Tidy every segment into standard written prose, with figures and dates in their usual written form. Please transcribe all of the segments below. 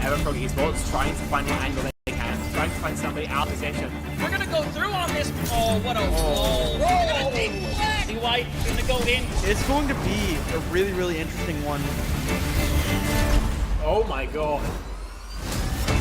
Everfrog Esports trying to find an angle they can, trying to find somebody out of position. We're gonna go through on this. Oh, what a roll! We're gonna see Plat. See White gonna go in. It's going to be a really, really interesting one. Oh my god.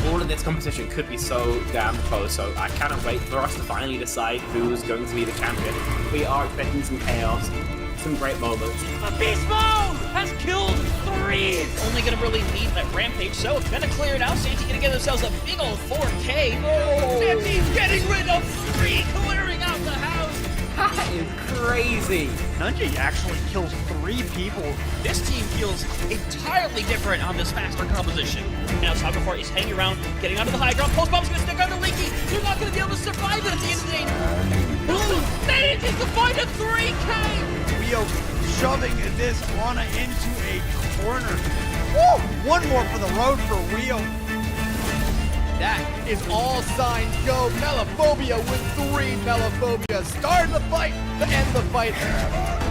All of this competition could be so damn close, so I cannot wait for us to finally decide who's going to be the champion. We are expecting some chaos, some great moments. A beast mode has killed 3. Only gonna really need that rampage, so it's gonna clear it out. Santi gonna get themselves a big old 4K. Oh. Santi's getting rid of 3, clearing out the house. That is crazy. Nunji actually kills 3 people. This team feels entirely different on this faster composition. Now Saga4 is hanging around, getting onto the high ground. Post bomb's gonna stick under Leaky. They're not gonna be able to survive it at the end of the day. Manages to find a 3K. Rio shoving this Ana into a corner. Woo! One more for the road for Rio. That is all signs go. Melophobia with 3 Melophobia. Start the fight, the end the fight.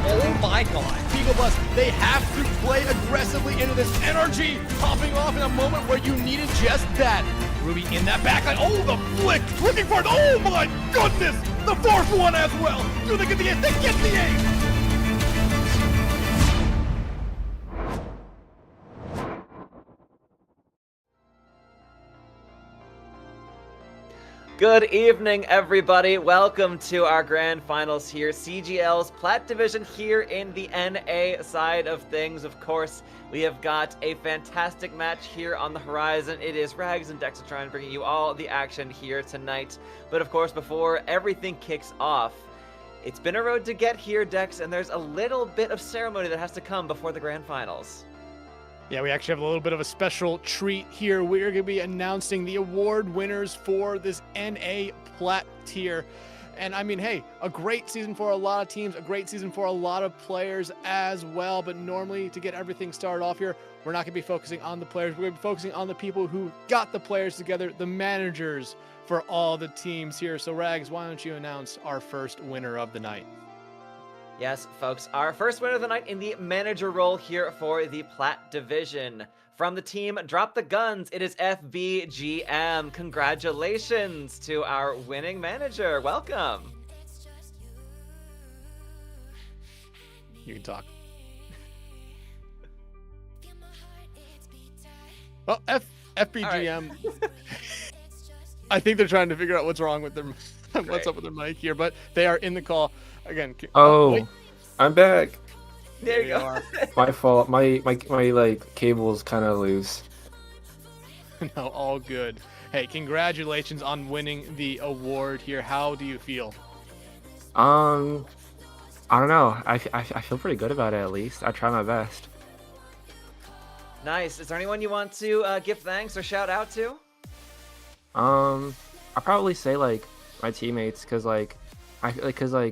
Oh my god. Beagle Bus, they have to play aggressively into this energy, popping off in a moment where you needed just that. Ruby in that backline. Oh, the flick. Looking for it. Oh my goodness. The 4th one as well. Do they get the ace? They get the ace. Good evening, everybody. Welcome to our grand finals here. CGL's Plat Division here in the NA side of things. Of course, we have got a fantastic match here on the horizon. It is Rags and Dexatron bringing you all the action here tonight. But of course, before everything kicks off, it's been a road to get here, Dex, and there's a little bit of ceremony that has to come before the grand finals. Yeah, we actually have a little bit of a special treat here. We're going to be announcing the award winners for this NA Plat tier. And I mean, hey, a great season for a lot of teams, a great season for a lot of players as well. But normally, to get everything started off here, we're not going to be focusing on the players. We're going to be focusing on the people who got the players together, the managers for all the teams here. So, Rags, why don't you announce our first winner of the night? Yes, folks, our first winner of the night in the manager role here for the Plat Division. From the team Drop the Guns, it is FBGM. Congratulations to our winning manager. Welcome. You can talk. Well, FBGM. Right. I think they're trying to figure out what's wrong with them. What's up with their mic here, but they are in the call again. Oh, I'm back. There you go. My fault. My like cable's kind of loose. No, all good. Hey, congratulations on winning the award here. How do you feel? I don't know. I feel pretty good about it. At least I try my best. Nice. Is there anyone you want to give thanks or shout out to? I'll probably say like my teammates, cause like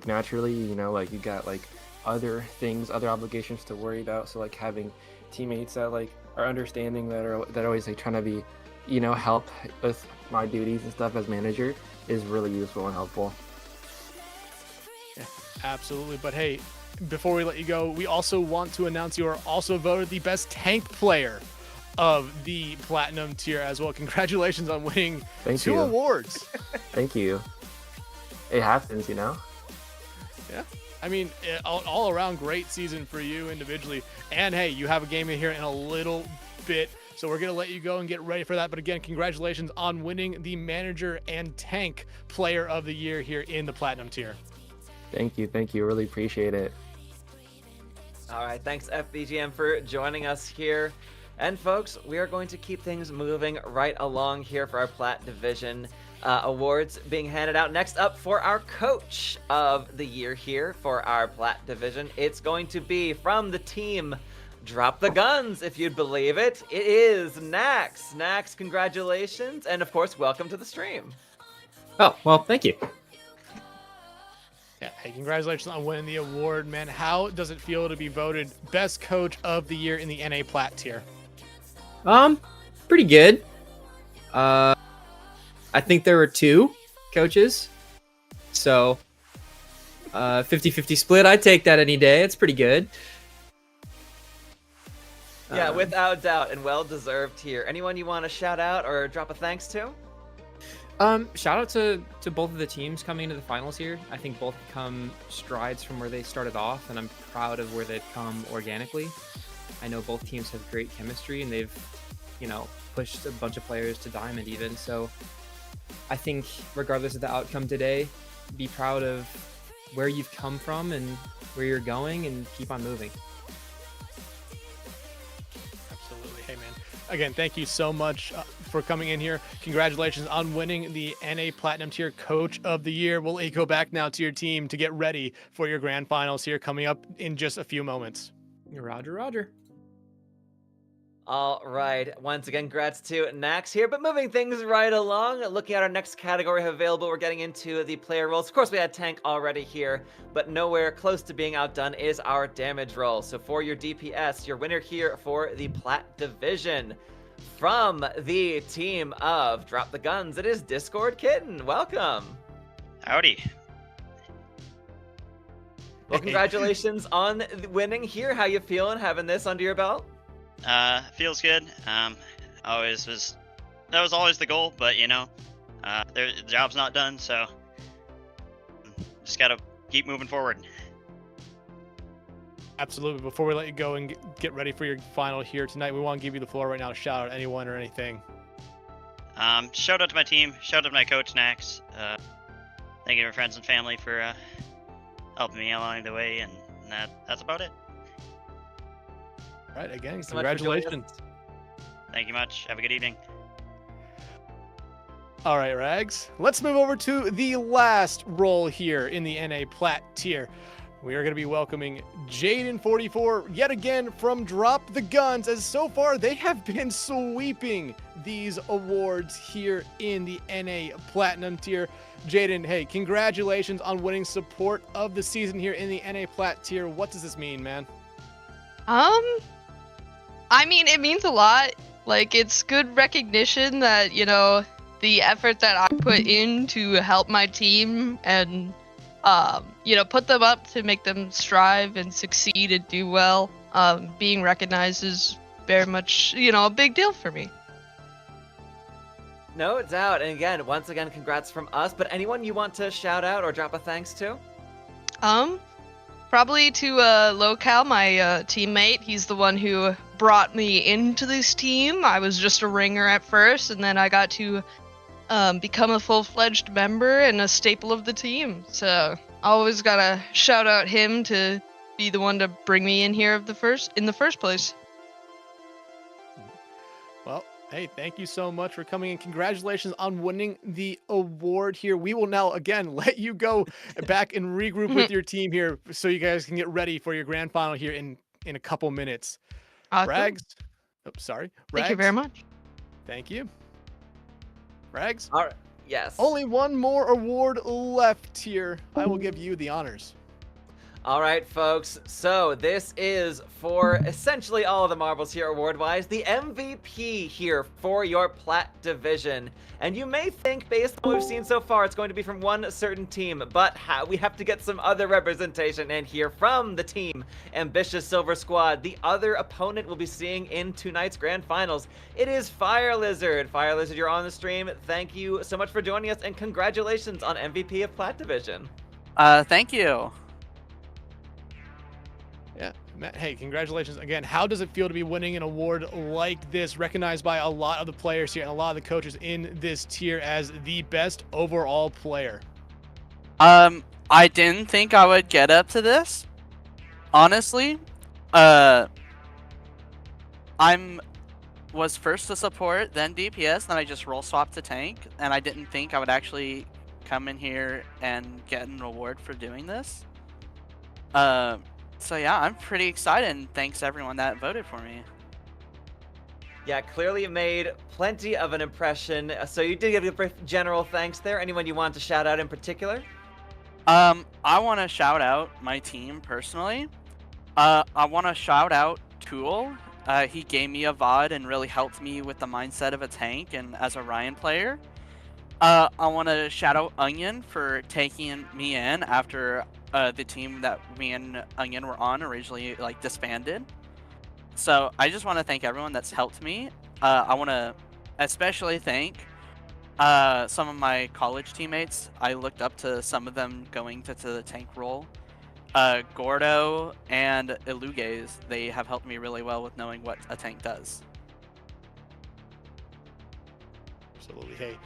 naturally, you know, like you got like other things, other obligations to worry about. So like having teammates that like are understanding, that are always like trying to be, you know, help with my duties and stuff as manager is really useful and helpful. Yeah, absolutely. But hey, before we let you go, we also want to announce you are also voted the best tank player of the Platinum tier as well. Congratulations on winning two awards. Thank you. It happens, you know? Yeah. I mean, all around great season for you individually. And hey, you have a game in here in a little bit, so we're going to let you go and get ready for that. But again, congratulations on winning the manager and tank player of the year here in the Platinum tier. Thank you. Really appreciate it. All right, thanks FBGM for joining us here. And folks, we are going to keep things moving right along here for our Plat Division awards being handed out. Next up for our coach of the year here for our Plat Division, it's going to be from the team Drop the Guns, if you'd believe it. It is Nax. Nax, congratulations, and of course, welcome to the stream. Oh, well, thank you. Yeah, hey, congratulations on winning the award, man. How does it feel to be voted best coach of the year in the NA Plat tier? Pretty good. I think there were 2 coaches. So, 50-50 split. I'd take that any day. It's pretty good. Yeah, without doubt, and well deserved here. Anyone you want to shout out or drop a thanks to? Shout out to both of the teams coming into the finals here. I think both have come strides from where they started off, and I'm proud of where they've come organically. I know both teams have great chemistry, and they've, pushed a bunch of players to Diamond even. So I think regardless of the outcome today, be proud of where you've come from and where you're going, and keep on moving. Absolutely. Hey, man. Again, thank you so much for coming in here. Congratulations on winning the NA Platinum Tier Coach of the Year. We'll go back now to your team to get ready for your grand finals here coming up in just a few moments. Roger, Roger. All right. Once again, congrats to Nax here. But moving things right along, looking at our next category available, we're getting into the player roles. Of course, we had tank already here, but nowhere close to being outdone is our damage role. So for your DPS, your winner here for the Plat division, from the team of Drop the Guns, it is Discord Kitten. Welcome. Howdy. Well, congratulations on winning here. How you feeling having this under your belt? Feels good. That was always the goal, but the job's not done, so just gotta keep moving forward. Absolutely. Before we let you go and get ready for your final here tonight, we want to give you the floor right now to shout out anyone or anything. Shout out to my team. Shout out to my coach, Nax. Thank you to my friends and family for helping me along the way, and that's about it. All right. Again, So much for joining congratulations. us. Thank you much. Have a good evening. All right, Rags. Let's move over to the last role here in the NA Plat tier. We are going to be welcoming Jaden44 yet again from Drop the Guns, as so far they have been sweeping these awards here in the NA Platinum tier. Jaden, hey, congratulations on winning support of the season here in the NA Plat tier. What does this mean, man? I mean, it means a lot. Like, it's good recognition that, the effort that I put in to help my team and, put them up to make them strive and succeed and do well, being recognized is very much, a big deal for me. No doubt. And again, once again, congrats from us. But anyone you want to shout out or drop a thanks to? Probably to Locale, my teammate. He's the one who brought me into this team. I was just a ringer at first, and then I got to become a full-fledged member and a staple of the team. So always gotta shout out him to be the one to bring me in here in the first place. Well, hey, thank you so much for coming in. Congratulations on winning the award here. We will now, again, let you go back and regroup with your team here so you guys can get ready for your grand final here in a couple minutes. Awesome. Rags. Oh, sorry. Rags. Thank you very much. Thank you. Rags. All right. Yes. Only one more award left here. I will give you the honors. All right, folks. So this is for essentially all of the marbles here award-wise, the MVP here for your Plat division. And you may think, based on what we've seen so far, it's going to be from one certain team, but we have to get some other representation in here from the team Ambitious Silver Squad. The other opponent we'll be seeing in tonight's grand finals. It is Fire Lizard. Fire Lizard, you're on the stream. Thank you so much for joining us, and congratulations on MVP of Plat division. Thank you. Yeah, Matt, hey, congratulations again. How does it feel to be winning an award like this, recognized by a lot of the players here and a lot of the coaches in this tier as the best overall player? I didn't think I would get up to this. Honestly, was first to support, then DPS, then I just role swapped to tank, and I didn't think I would actually come in here and get an award for doing this. So yeah, I'm pretty excited, and thanks everyone that voted for me. Yeah, clearly made plenty of an impression. So you did give a brief general thanks there. Anyone you want to shout out in particular? I want to shout out my team personally. I want to shout out Tool. He gave me a VOD and really helped me with the mindset of a tank and as a Ryan player. I want to shout out Onion for taking me in after the team that me and Onion were on originally disbanded. So I just want to thank everyone that's helped me. I want to especially thank some of my college teammates. I looked up to some of them going to the tank role. Gordo and Iluges, they have helped me really well with knowing what a tank does. Absolutely. Hey,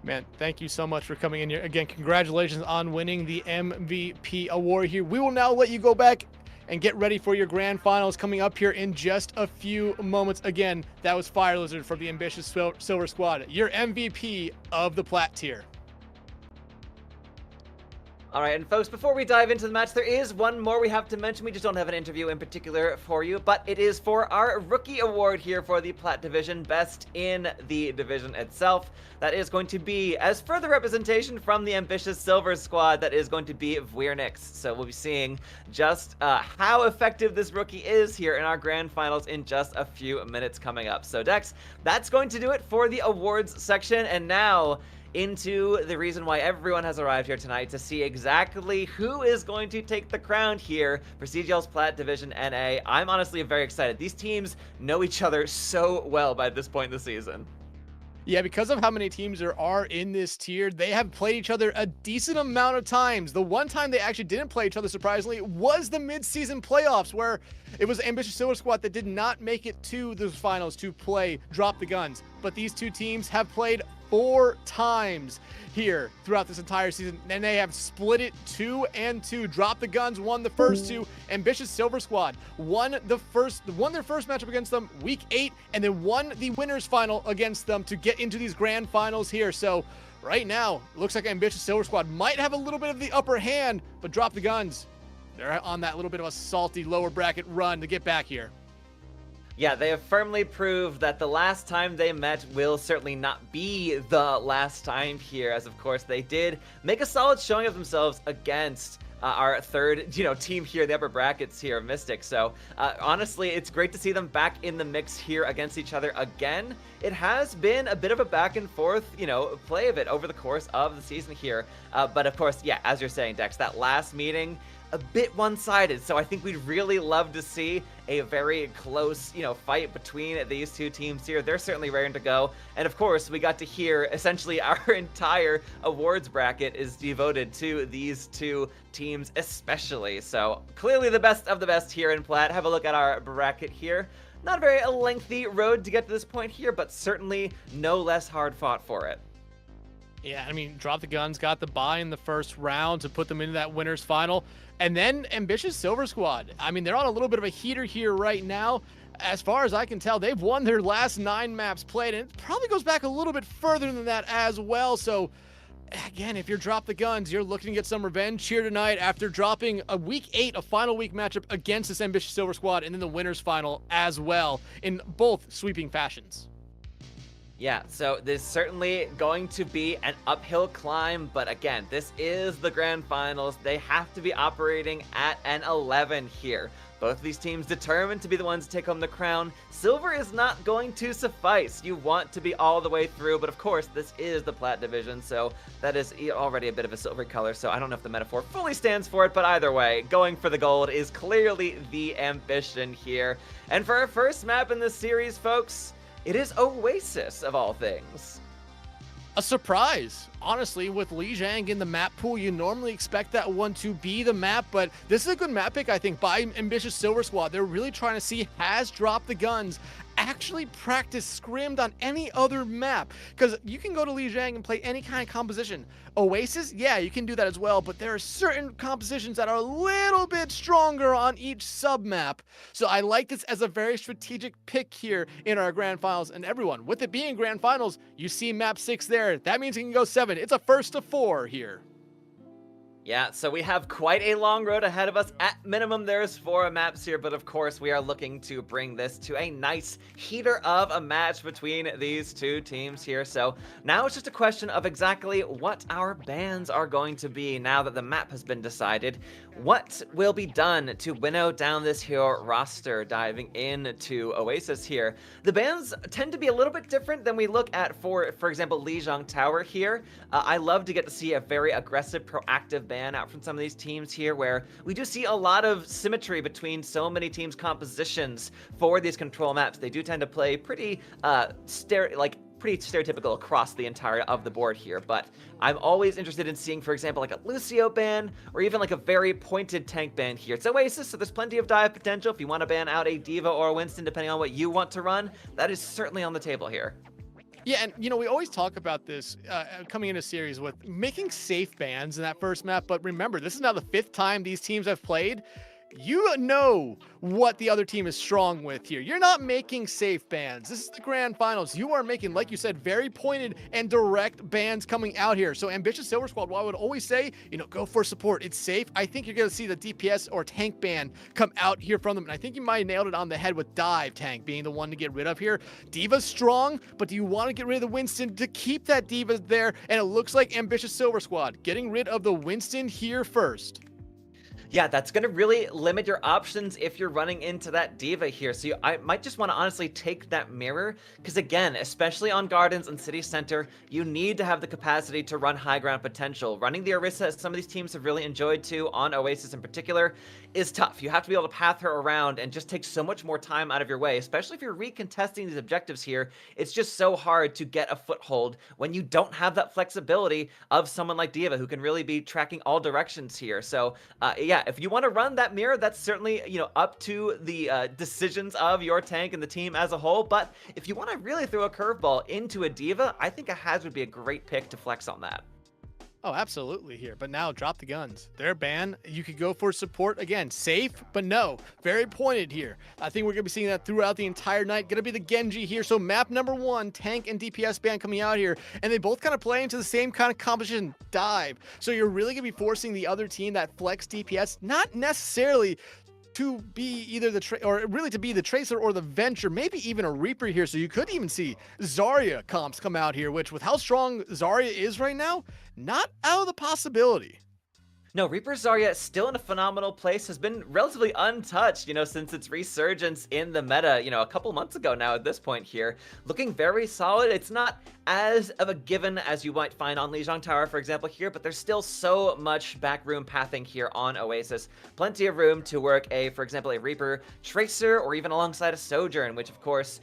man, thank you so much for coming in here. Again, congratulations on winning the MVP award here. We will now let you go back and get ready for your grand finals coming up here in just a few moments. Again, that was Fire Lizard from the Ambitious Silver Squad, your MVP of the Plat tier. All right, and folks, before we dive into the match, there is one more we have to mention. We just don't have an interview in particular for you, but it is for our Rookie Award here for the Plat Division, best in the division itself. That is going to be, as further representation from the Ambitious Silver Squad, that is going to be Vwirnix. So we'll be seeing just how effective this rookie is here in our grand finals in just a few minutes coming up. So Dex, that's going to do it for the awards section, and now into the reason why everyone has arrived here tonight, to see exactly who is going to take the crown here for CGL's Plat Division NA. I'm honestly very excited. These teams know each other so well by this point in the season. Yeah, because of how many teams there are in this tier, they have played each other a decent amount of times. The one time they actually didn't play each other, surprisingly, was the mid-season playoffs, where it was Ambitious Silver Squad that did not make it to the finals to play Drop the Guns. But these two teams have played 4 times here throughout this entire season, and they have split it 2-2. Drop the Guns won the first 2. Ambitious Silver Squad won their first matchup against them week 8, and then won the winners final against them to get into these grand finals here. So right now, it looks like Ambitious Silver Squad might have a little bit of the upper hand, but Drop the Guns, they're on that little bit of a salty lower bracket run to get back here. Yeah, they have firmly proved that the last time they met will certainly not be the last time here, as of course they did make a solid showing of themselves against our third, team here in the upper brackets here, Mystic. So honestly, it's great to see them back in the mix here against each other again. It has been a bit of a back and forth, play of it over the course of the season here. But of course, yeah, as you're saying, Dex, that last meeting, a bit one-sided, so I think we'd really love to see a very close, fight between these two teams here. They're certainly raring to go, and of course, we got to hear essentially our entire awards bracket is devoted to these two teams especially. So clearly the best of the best here in Plat. Have a look at our bracket here. Not a very lengthy road to get to this point here, but certainly no less hard fought for it. Yeah, I mean, Drop the Guns got the bye in the first round to put them into that winners final. And then Ambitious Silver Squad, I mean, they're on a little bit of a heater here right now. As far as I can tell, they've won their last 9 maps played, and it probably goes back a little bit further than that as well. So again, if you're Drop the Guns, you're looking to get some revenge here tonight after dropping a week 8, a final week matchup against this Ambitious Silver Squad, and then the winners final as well in both sweeping fashions. Yeah, so there's certainly going to be an uphill climb, but again, this is the grand finals. They have to be operating at an 11 here. Both of these teams determined to be the ones to take home the crown. Silver is not going to suffice. You want to be all the way through, but of course, this is the Plat Division, so that is already a bit of a silver color, so I don't know if the metaphor fully stands for it, but either way, going for the gold is clearly the ambition here. And for our first map in this series, folks, it is Oasis, of all things. A surprise. Honestly, with Lijiang in the map pool, you normally expect that one to be the map, but this is a good map pick, I think, by Ambitious Silver Squad. They're really trying to see, has Drop the Guns actually practice scrimmed on any other map? Because you can go to Lijiang and play any kind of composition. Oasis, yeah, you can do that as well, but there are certain compositions that are a little bit stronger on each sub-map. So I like this as a very strategic pick here in our grand finals. And everyone, with it being grand finals, you see map 6 there. That means you can go 7. It's a first to 4 here. Yeah, so we have quite a long road ahead of us. At minimum, there's 4 maps here, but of course, we are looking to bring this to a nice heater of a match between these two teams here. So now it's just a question of exactly what our bans are going to be now that the map has been decided. What will be done to winnow down this hero roster diving into Oasis here? The bans tend to be a little bit different than we look at for example, Lijiang Tower here. I love to get to see a very aggressive, proactive ban out from some of these teams here, where we do see a lot of symmetry between so many teams' compositions for these control maps. They do tend to play pretty pretty stereotypical across the entire of the board here, but I'm always interested in seeing, for example, like a Lucio ban, or even like a very pointed tank ban here. It's Oasis, so there's plenty of dive potential. If you want to ban out a D.Va or a Winston, depending on what you want to run, that is certainly on the table here. Yeah, and you know, we always talk about this coming into series with making safe bans in that first map, but remember, this is now the 5th time these teams have played. You know what the other team is strong with here. You're not making safe bans. This is the grand finals. You are making, like you said, very pointed and direct bans coming out here. So Ambitious Silver Squad, while I would always say, you know, go for support, it's safe, I think you're going to see the DPS or tank ban come out here from them. And I think you might have nailed it on the head with Dive Tank being the one to get rid of here. D.Va's strong, but do you want to get rid of the Winston to keep that D.Va there? And it looks like Ambitious Silver Squad getting rid of the Winston here first. Yeah, that's going to really limit your options if you're running into that D.Va here. So I might just want to honestly take that mirror, because again, especially on Gardens and City Center, you need to have the capacity to run high ground potential. Running the Orisa, as some of these teams have really enjoyed too, on Oasis in particular, is tough. You have to be able to path her around and just take so much more time out of your way, especially if you're recontesting these objectives here. It's just so hard to get a foothold when you don't have that flexibility of someone like D.Va, who can really be tracking all directions here. So yeah, if you want to run that mirror, that's certainly, you know, up to the decisions of your tank and the team as a whole. But if you want to really throw a curveball into a D.Va, I think a Haz would be a great pick to flex on that. Oh, absolutely here. But now drop the guns. Their ban, you could go for support. Again, safe, but no. Very pointed here. I think we're going to be seeing that throughout the entire night. Going to be the Genji here. So map number 1, tank and DPS ban coming out here. And they both kind of play into the same kind of composition, dive. So you're really going to be forcing the other team that flex DPS, not necessarily to be either to be the Tracer or the Venture, maybe even a Reaper here. So you could even see Zarya comps come out here, which with how strong Zarya is right now, not out of the possibility. No, Reaper Zarya still in a phenomenal place, has been relatively untouched, you know, since its resurgence in the meta, you know, a couple months ago now at this point here. Looking very solid. It's not as of a given as you might find on Lijiang Tower, for example, here, but there's still so much backroom pathing here on Oasis. Plenty of room to work for example, a Reaper Tracer, or even alongside a Sojourn, which of course,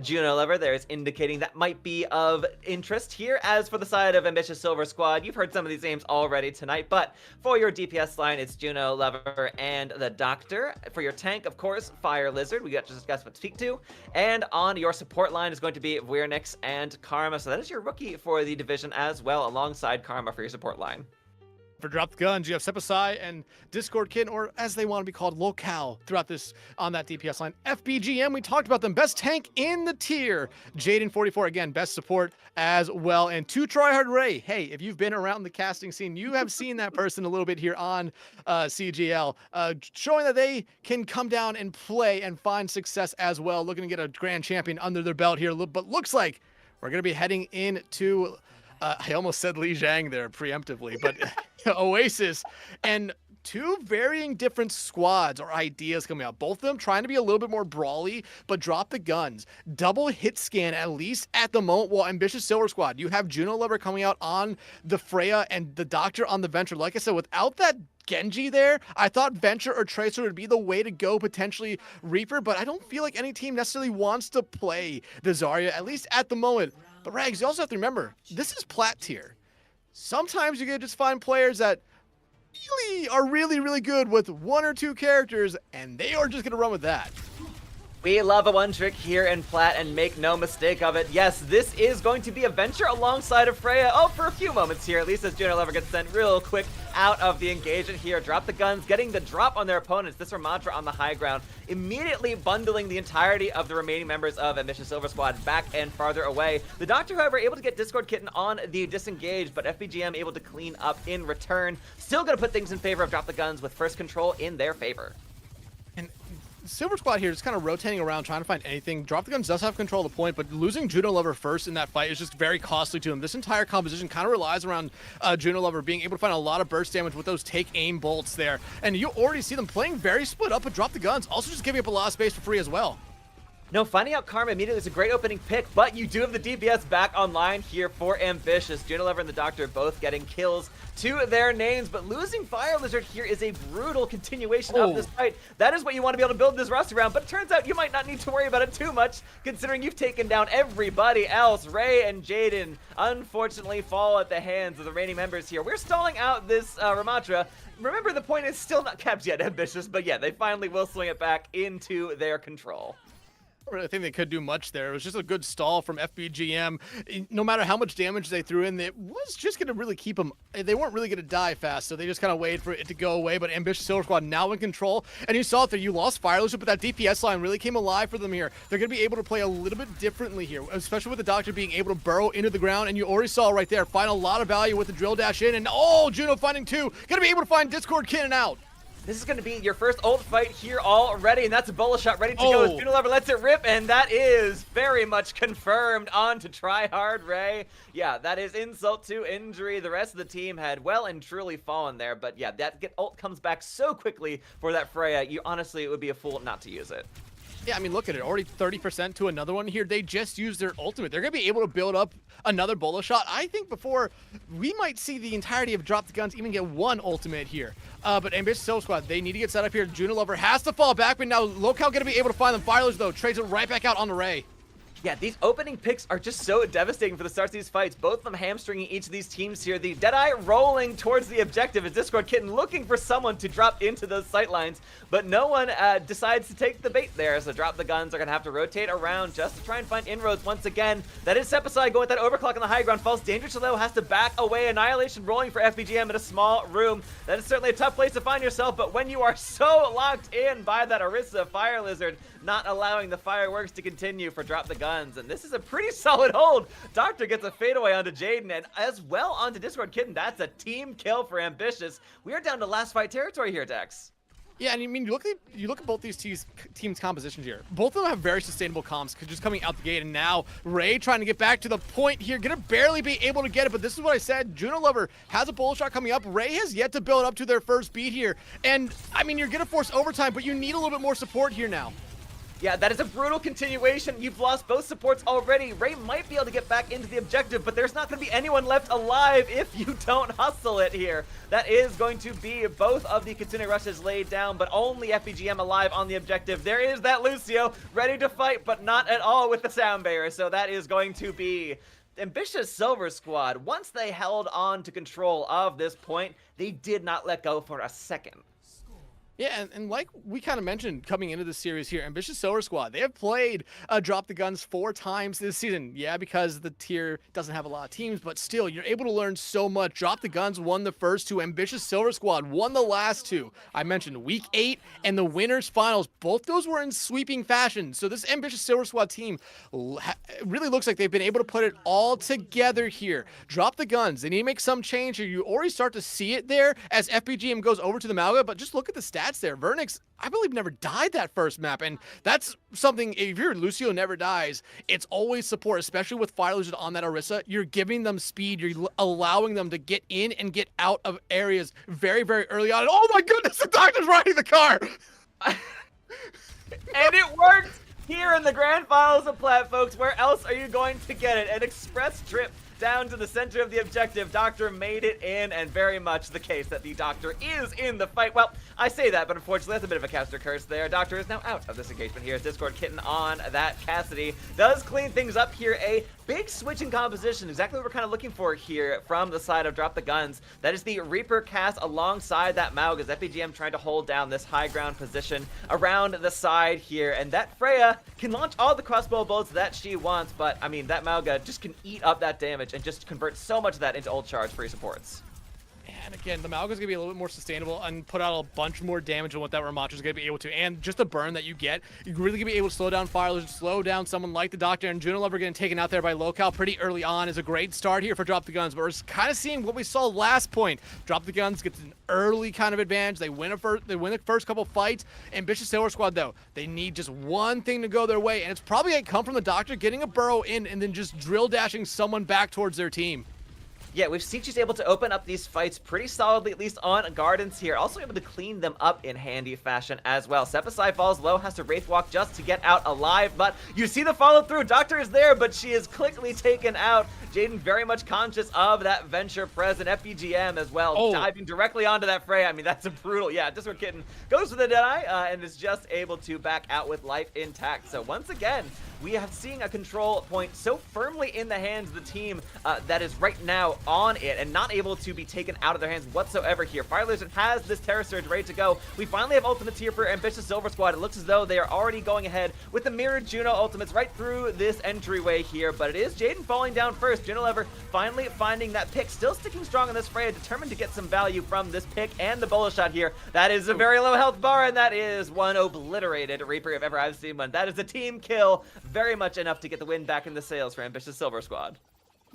Juno Lover there is indicating that might be of interest here. As for the side of Ambitious Silver Squad, you've heard some of these names already tonight, but for your DPS line, it's Juno Lover and the Doctor. For your tank, of course, Fire Lizard, we got to discuss what to speak to. And on your support line is going to be Weirnix and Karma. So that is your rookie for the division as well, alongside Karma for your support line. For Drop the Guns, you have Sepasai and Discord Kid, or as they want to be called, Locale, throughout this on that DPS line. FBGM, we talked about them. Best tank in the tier. Jaden44, again, best support as well. And 2 Tryhard Ray. Hey, if you've been around the casting scene, you have seen that person a little bit here on CGL, showing that they can come down and play and find success as well. Looking to get a grand champion under their belt here, but looks like we're going to be heading into I almost said Li Zhang there preemptively, but Oasis, and 2 varying different squads or ideas coming out. Both of them trying to be a little bit more brawly, but drop the guns. Double hit scan, at least at the moment, while Ambitious Silver Squad, you have Juno Lover coming out on the Freya and the Doctor on the Venture. Like I said, without that Genji there, I thought Venture or Tracer would be the way to go, potentially Reaper, but I don't feel like any team necessarily wants to play the Zarya, at least at the moment. But Rags, you also have to remember, this is Plat tier. Sometimes you can just find players that really are really good with 1 or 2 characters, and they are just going to run with that. We love a one trick here in Plat, and make no mistake of it. Yes, this is going to be a Venture alongside of Freya. Oh, for a few moments here, at least, as Juno Lover gets sent real quick out of the engagement here. Drop the guns, getting the drop on their opponents. This Ramantra on the high ground, immediately bundling the entirety of the remaining members of Ambitious Silver Squad back and farther away. The Doctor, however, able to get Discord Kitten on the disengage, but FBGM able to clean up in return. Still going to put things in favor of Drop the Guns, with first control in their favor. And Silver Squad here is kind of rotating around, trying to find anything. Drop the Guns does have control of the point, but losing Juno Lover first in that fight is just very costly to him. This entire composition kind of relies around Juno Lover being able to find a lot of burst damage with those take aim bolts there. And you already see them playing very split up, but Drop the Guns also just giving up a lot of space for free as well. No, finding out Karma immediately is a great opening pick, but you do have the DPS back online here for Ambitious. Junilover and the Doctor both getting kills to their names, but losing Fire Lizard here is a brutal continuation of this fight. That is what you want to be able to build this roster around, but it turns out you might not need to worry about it too much, considering you've taken down everybody else. Ray and Jaden unfortunately fall at the hands of the remaining members here. We're stalling out this Ramatra. Remember, the point is still not capped yet, Ambitious, but yeah, they finally will swing it back into their control. I don't really think they could do much there. It was just a good stall from FBGM. No matter how much damage they threw in, it was just going to really keep them. They weren't really going to die fast, so they just kind of waited for it to go away. But Ambitious Silver Squad now in control. And you saw it there. You lost Fire Lizard, but that DPS line really came alive for them here. They're going to be able to play a little bit differently here, especially with the Doctor being able to burrow into the ground. And you already saw right there, find a lot of value with the drill dash in. And Juno finding two. Going to be able to find Discord Cannon out. This is going to be your first ult fight here already, and that's a bullet shot ready to go as Junilover lets it rip, and that is very much confirmed on to Tryhard Ray. Yeah, that is insult to injury. The rest of the team had well and truly fallen there, but yeah, that ult comes back so quickly for that Freya. Honestly, it would be a fool not to use it. Yeah, I mean, look at it. Already 30% to another one here. They just used their ultimate. They're going to be able to build up another bullet shot. I think before we might see the entirety of Drop the Guns even get one ultimate here. But Ambitious Silver Squad, they need to get set up here. Junilover has to fall back, but now Locale going to be able to find them. Fireless, though, trades it right back out on the Ray. Yeah, these opening picks are just so devastating for the starts of these fights. Both of them hamstringing each of these teams here. The Deadeye rolling towards the objective as Discord Kitten looking for someone to drop into those sight lines, but no one decides to take the bait there. So Drop the Guns are going to have to rotate around just to try and find inroads once again. That is Sepicide going with that overclock on the high ground. Falls dangerously low, has to back away. Annihilation rolling for FBGM in a small room. That is certainly a tough place to find yourself, but when you are so locked in by that Orisa Fire Lizard, not allowing the fireworks to continue for Drop the Guns, and this is a pretty solid hold. Doctor gets a fadeaway onto Jaden, and as well onto Discord Kitten. That's a team kill for Ambitious. We are down to last fight territory here, Dex. Yeah, and I mean, you look at both these teams' compositions here. Both of them have very sustainable comps just coming out the gate, and now Ray trying to get back to the point here, gonna barely be able to get it, but this is what I said. Junilover has a bullet shot coming up. Ray has yet to build up to their first beat here, and I mean, you're gonna force overtime, but you need a little bit more support here now. Yeah, that is a brutal continuation. You've lost both supports already. Ray might be able to get back into the objective, but there's not going to be anyone left alive if you don't hustle it here. That is going to be both of the Kitsune Rushes laid down, but only FBGM alive on the objective. There is that Lucio ready to fight, but not at all with the Sound Bearer. So that is going to be Ambitious Silver Squad. Once they held on to control of this point, they did not let go for a second. Yeah, and like we kind of mentioned coming into this series here, Ambitious Silver Squad, they have played Drop the Guns 4 times this season. Yeah, because the tier doesn't have a lot of teams, but still, you're able to learn so much. Drop the Guns won the first two. Ambitious Silver Squad won the last two. I mentioned Week 8 and the Winners Finals. Both those were in sweeping fashion. So this Ambitious Silver Squad team really looks like they've been able to put it all together here. Drop the Guns. They need to make some change here. You already start to see it there as FBGM goes over to the Malga, but just look at the stats there. Vernix, I believe, never died that first map, and that's something, if you're Lucio never dies, it's always support, especially with Fire Lizard on that Orisa. You're giving them speed, you're allowing them to get in and get out of areas very, very early on, and oh my goodness, the Doctor's riding the car! And it worked here in the grand finals of Plat, folks. Where else are you going to get it? An express trip down to the center of the objective. Doctor made it in, and very much the case that the Doctor is in the fight. Well, I say that, but unfortunately that's a bit of a caster curse there. Doctor is now out of this engagement here as Discord Kitten on that Cassidy. Does clean things up here. A big switch in composition, exactly what we're kind of looking for here from the side of Drop the Guns. That is the Reaper cast alongside that Maug as FPGM trying to hold down this high ground position around the side here. And that Freya can launch all the crossbow bullets that she wants, but I mean, that Mauga just can eat up that damage and just convert so much of that into ult charge for your supports. And again, the Malga's gonna be a little bit more sustainable and put out a bunch more damage than what that Ramatra's gonna be able to. And just the burn that you get, you're really gonna be able to slow down Fire Lizard, slow down someone like the Doctor, and Junilover getting taken out there by Locale pretty early on is a great start here for Drop the Guns. But we're kind of seeing what we saw last point. Drop the Guns gets an early kind of advantage. They win the first couple fights. Ambitious Silver Squad, though, they need just one thing to go their way, and it's probably gonna come from the Doctor getting a burrow in and then just drill dashing someone back towards their team. Yeah, we've seen she's able to open up these fights pretty solidly, at least on Gardens here. Also able to clean them up in handy fashion as well. Sepasai falls low, has to Wraith Walk just to get out alive, but you see the follow through. Doctor is there, but she is quickly taken out. Jaden very much conscious of that Venture present. FBGM as well, diving directly onto that fray. I mean, that's a brutal, yeah, Discord Kitten goes for the Deadeye and is just able to back out with life intact. So once again, we have seen a control point so firmly in the hands of the team that is right now on it and not able to be taken out of their hands whatsoever here. Fire Lizard has this Terror Surge ready to go. We finally have ultimates here for Ambitious Silver Squad. It looks as though they are already going ahead with the Mirrored Juno ultimates right through this entryway here, but it is Jaden falling down first. Juno Lever finally finding that pick, still sticking strong in this fray, determined to get some value from this pick and the bullet shot here. That is a very low health bar, and that is one obliterated Reaper if ever I've seen one. That is a team kill, very much enough to get the win back in the sails for Ambitious Silver Squad.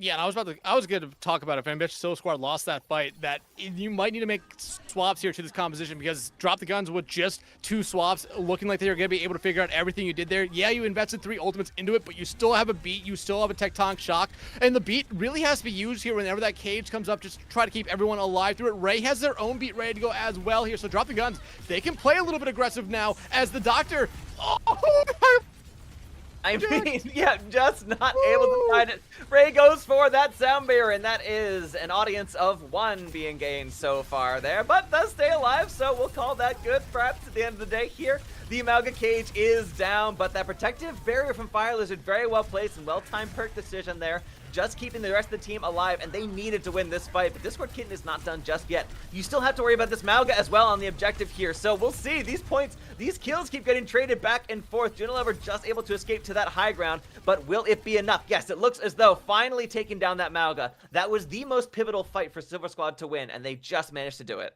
Yeah, and I was going to talk about if Ambitious Silver Squad lost that fight, that you might need to make swaps here to this composition, because Drop the Guns with just 2 swaps, looking like they're going to be able to figure out everything you did there. Yeah, you invested 3 ultimates into it, but you still have a beat, you still have a Tectonic Shock, and the beat really has to be used here whenever that cage comes up, just to try to keep everyone alive through it. Ray has their own beat ready to go as well here, so Drop the Guns, they can play a little bit aggressive now as the Doctor... I mean, yeah, just not able to find it. Ray goes for that sound barrier, and that is an audience of 1 being gained so far there, but does stay alive, so we'll call that good. Perhaps at the end of the day here, the Amalga cage is down, but that protective barrier from Fire Lizard, very well placed and well-timed perk decision there, just keeping the rest of the team alive, and they needed to win this fight, but Discord Kitten is not done just yet. You still have to worry about this Malga as well on the objective here, so we'll see. These points, these kills keep getting traded back and forth. Unilever just able to escape to that high ground, but will it be enough? Yes, it looks as though finally taking down that Malga. That was the most pivotal fight for Silver Squad to win, and they just managed to do it.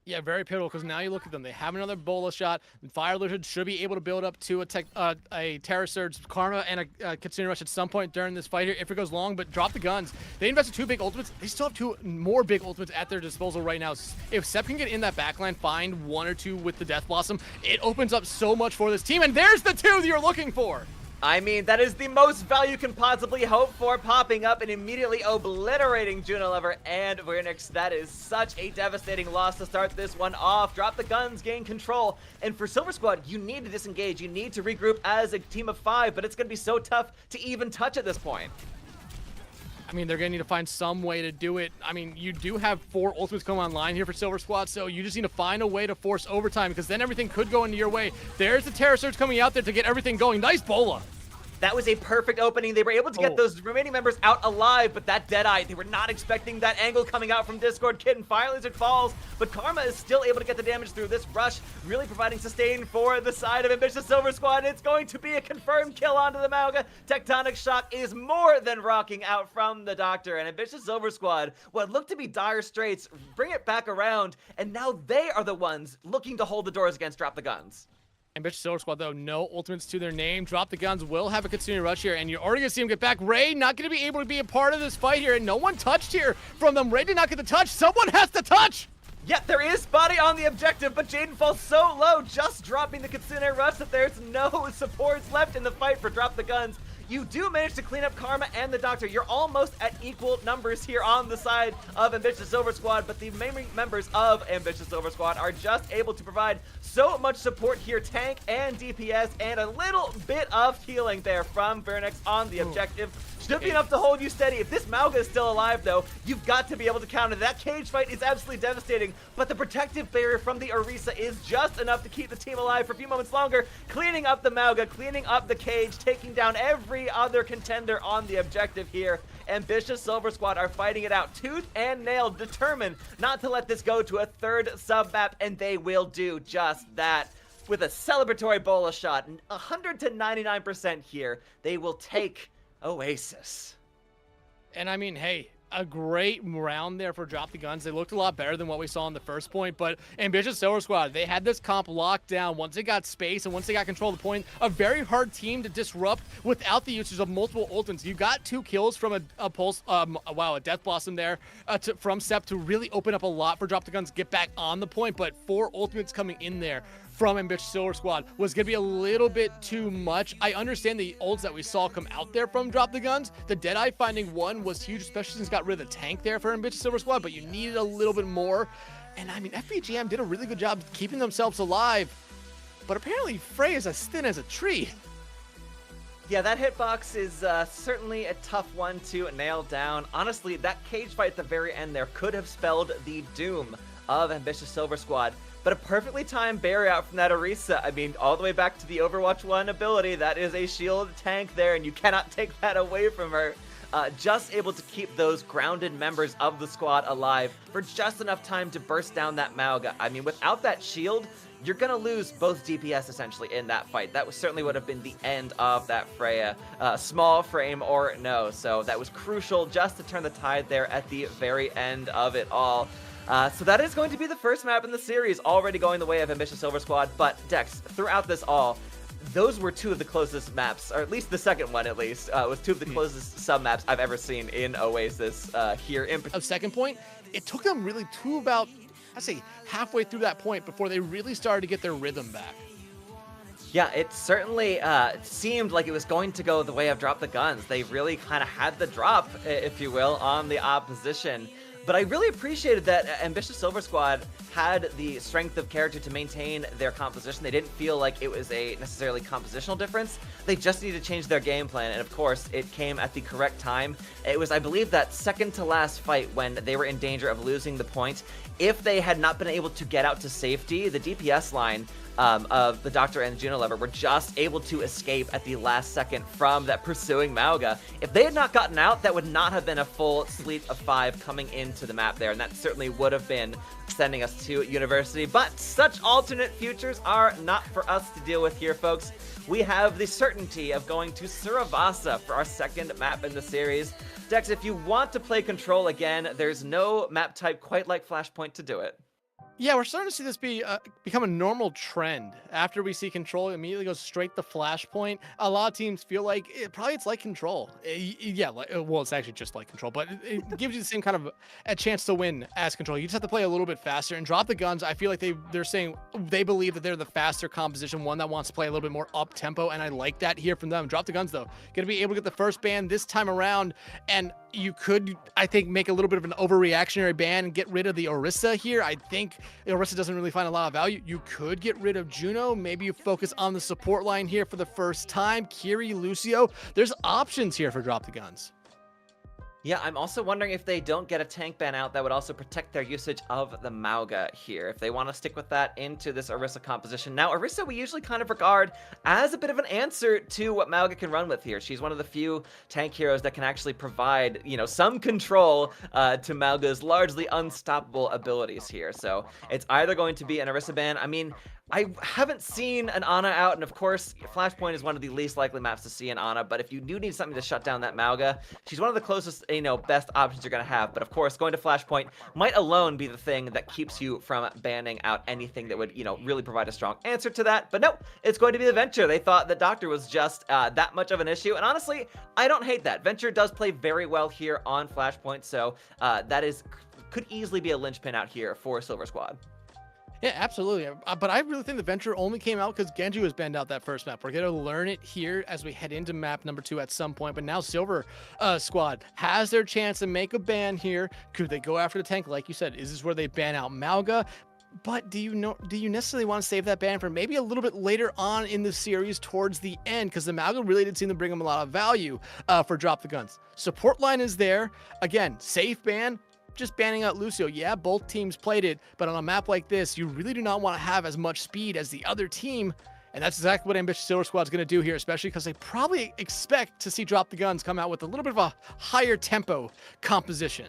Yeah, very pivotal, because now you look at them. They have another Bola shot. And Fire Lizard should be able to build up to a Terror Surge, Karma, and a Kitsune Rush at some point during this fight here if it goes long, but Drop the Guns. They invested 2 big ultimates. They still have 2 more big ultimates at their disposal right now. If Sep can get in that backline, find 1 or 2 with the Death Blossom, it opens up so much for this team, and there's the 2 that you're looking for. I mean, that is the most value you can possibly hope for, popping up and immediately obliterating Juno and Vernix. That is such a devastating loss to start this one off. Drop the Guns, gain control. And for Silver Squad, you need to disengage. You need to regroup as a team of 5, but it's going to be so tough to even touch at this point. I mean, they're going to need to find some way to do it. I mean, you do have 4 ultimates come online here for Silver Squad, so you just need to find a way to force overtime, because then everything could go into your way. There's the Terror Surge coming out there to get everything going. Nice Bola. That was a perfect opening. They were able to get those remaining members out alive, but that Deadeye, they were not expecting that angle coming out from Discord Kitten. Fire Lizard falls, but Karma is still able to get the damage through this rush, really providing sustain for the side of Ambitious Silver Squad. It's going to be a confirmed kill onto the Malga. Tectonic Shock is more than rocking out from the Doctor, and Ambitious Silver Squad, what looked to be dire straits, bring it back around, and now they are the ones looking to hold the doors against Drop the Guns. Ambitious Silver Squad, though, no ultimates to their name. Drop the Guns will have a Kitsune Rush here, and you're already going to see him get back. Ray not going to be able to be a part of this fight here, and no one touched here from them. Ray did not get the touch. Someone has to touch! Yeah, there is body on the objective, but Jaden falls so low, just dropping the Kitsune Rush, that there's no supports left in the fight for Drop the Guns. You do manage to clean up Karma and the Doctor. You're almost at equal numbers here on the side of Ambitious Silver Squad, but the main members of Ambitious Silver Squad are just able to provide so much support here, tank and DPS, and a little bit of healing there from Vernix on the objective. Should be enough to hold you steady. If this Malga is still alive, though, you've got to be able to counter. That cage fight is absolutely devastating, but the protective barrier from the Orisa is just enough to keep the team alive for a few moments longer, cleaning up the Malga, cleaning up the cage, taking down every other contender on the objective here. Ambitious Silver Squad are fighting it out tooth and nail, determined not to let this go to a 3rd sub-map, and they will do just that. With a celebratory Bola shot, 100 to 99% here, they will take Oasis. And I mean, hey, a great round there for Drop the Guns. They looked a lot better than what we saw in the first point, but Ambitious Silver Squad, they had this comp locked down. Once they got space and once they got control of the point, a very hard team to disrupt without the usage of multiple ultimates. You got 2 kills from a pulse, a Death Blossom there from Sep to really open up a lot for Drop the Guns, get back on the point, but 4 ultimates coming in there from Ambitious Silver Squad was going to be a little bit too much. I understand the ults that we saw come out there from Drop the Guns. The Deadeye finding one was huge, especially since it got rid of the tank there for Ambitious Silver Squad, but you needed a little bit more. And I mean, FBGM did a really good job keeping themselves alive, but apparently Frey is as thin as a tree. Yeah, that hitbox is certainly a tough one to nail down. Honestly, that cage fight at the very end there could have spelled the doom of Ambitious Silver Squad. But a perfectly timed barrier out from that Orisa. I mean, all the way back to the Overwatch 1 ability, that is a shield tank there, and you cannot take that away from her. Just able to keep those grounded members of the squad alive for just enough time to burst down that Mauga. I mean, without that shield, you're going to lose both DPS essentially in that fight. That certainly would have been the end of that Freya, small frame or no. So that was crucial just to turn the tide there at the very end of it all. So that is going to be the first map in the series, already going the way of Ambitious Silver Squad. But Dex, throughout this all, those were two of the closest maps, or at least the second one at least, was two of the closest sub-maps I've ever seen in Oasis here in particular. A second point, it took them really to about, I'd say, halfway through that point before they really started to get their rhythm back. Yeah, it certainly seemed like it was going to go the way of Drop the Guns. They really kind of had the drop, if you will, on the opposition. But I really appreciated that Ambitious Silver Squad had the strength of character to maintain their composition. They didn't feel like it was a necessarily compositional difference. They just needed to change their game plan, and of course, it came at the correct time. It was, I believe, that second to last fight when they were in danger of losing the point. If they had not been able to get out to safety, the DPS line of the Doctor and the Juno Lover were just able to escape at the last second from that pursuing Mauga. If they had not gotten out, that would not have been a full sleet of 5 coming into the map there, and that certainly would have been sending us to University. But such alternate futures are not for us to deal with here, folks. We have the certainty of going to Suravasa for our second map in the series. Dex, if you want to play Control again, there's no map type quite like Flashpoint to do it. Yeah, we're starting to see this become a normal trend. After we see Control, it immediately goes straight to Flashpoint. A lot of teams feel like it's like Control. Well, it's actually just like Control, but it gives you the same kind of a chance to win as Control. You just have to play a little bit faster and Drop the Guns. I feel like they're saying they believe that they're the faster composition, one that wants to play a little bit more up tempo, and I like that here from them. Drop the Guns though, gonna be able to get the first ban this time around, and you could, I think, make a little bit of an overreactionary ban and get rid of the Orisa here. I think Orisa doesn't really find a lot of value. You could get rid of Juno. Maybe you focus on the support line here for the first time. Kiri, Lucio. There's options here for Drop the Guns. Yeah, I'm also wondering if they don't get a tank ban out, that would also protect their usage of the Mauga here, if they want to stick with that into this Orisa composition. Now, Orisa we usually kind of regard as a bit of an answer to what Mauga can run with here. She's one of the few tank heroes that can actually provide, some control to Mauga's largely unstoppable abilities here. So it's either going to be an Orisa ban. I mean, I haven't seen an Ana out, and of course, Flashpoint is one of the least likely maps to see an Ana, but if you do need something to shut down that Mauga, she's one of the closest, best options you're going to have. But of course, going to Flashpoint might alone be the thing that keeps you from banning out anything that would, really provide a strong answer to that. But no, it's going to be the Venture. They thought the Doctor was just that much of an issue, and honestly, I don't hate that. Venture does play very well here on Flashpoint, so could easily be a linchpin out here for Silver Squad. Yeah, absolutely. But I really think the Venture only came out because Genji was banned out that first map. We're going to learn it here as we head into map number 2 at some point. But now Silver Squad has their chance to make a ban here. Could they go after the tank? Like you said, is this where they ban out Mauga? But do you necessarily want to save that ban for maybe a little bit later on in the series towards the end? Because the Mauga really did seem to bring them a lot of value for Drop the Guns. Support line is there. Again, safe ban. Just banning out Lucio. Yeah, both teams played it, but on a map like this, you really do not want to have as much speed as the other team, and that's exactly what Ambitious Silver Squad is going to do here, especially because they probably expect to see Drop the Guns come out with a little bit of a higher tempo composition.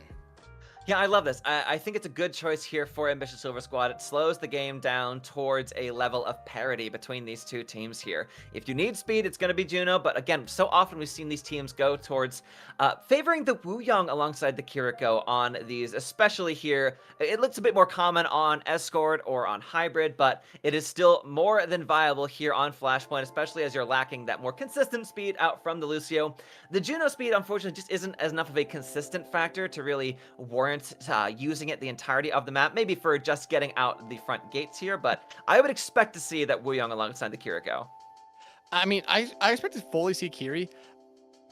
Yeah, I love this. I think it's a good choice here for Ambitious Silver Squad. It slows the game down towards a level of parity between these two teams here. If you need speed, it's going to be Juno, but again, so often we've seen these teams go towards favoring the Wuyong alongside the Kiriko on these, especially here. It looks a bit more common on Escort or on Hybrid, but it is still more than viable here on Flashpoint, especially as you're lacking that more consistent speed out from the Lucio. The Juno speed, unfortunately, just isn't enough of a consistent factor to really warrant aren't using it the entirety of the map, maybe for just getting out the front gates here, but I would expect to see that Wooyoung alongside the Kiriko. I mean, I expect to fully see Kiri.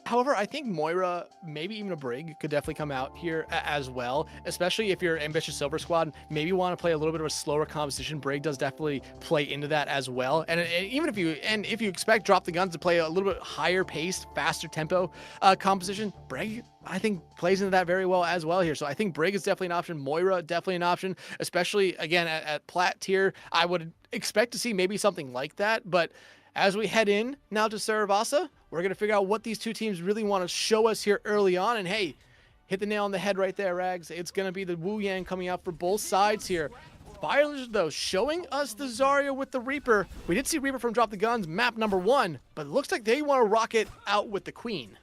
However, I think Moira, maybe even a Brig, could definitely come out here as well, especially if you're Ambitious Silver Squad. Maybe want to play a little bit of a slower composition. Brig does definitely play into that as well. And even if you expect Drop the Guns to play a little bit higher paced, faster tempo composition, Brig, I think, plays into that very well as well here. So I think Brig is definitely an option. Moira, definitely an option, especially, again, at Plat tier. I would expect to see maybe something like that, but as we head in now to Saravasa, we're going to figure out what these two teams really want to show us here early on. And hey, hit the nail on the head right there, Rags. It's going to be the Wooyoung coming out for both sides here. Fire Lizard, though, showing us the Zarya with the Reaper. We did see Reaper from Drop the Guns, map number 1, but it looks like they want to rock it out with the Queen.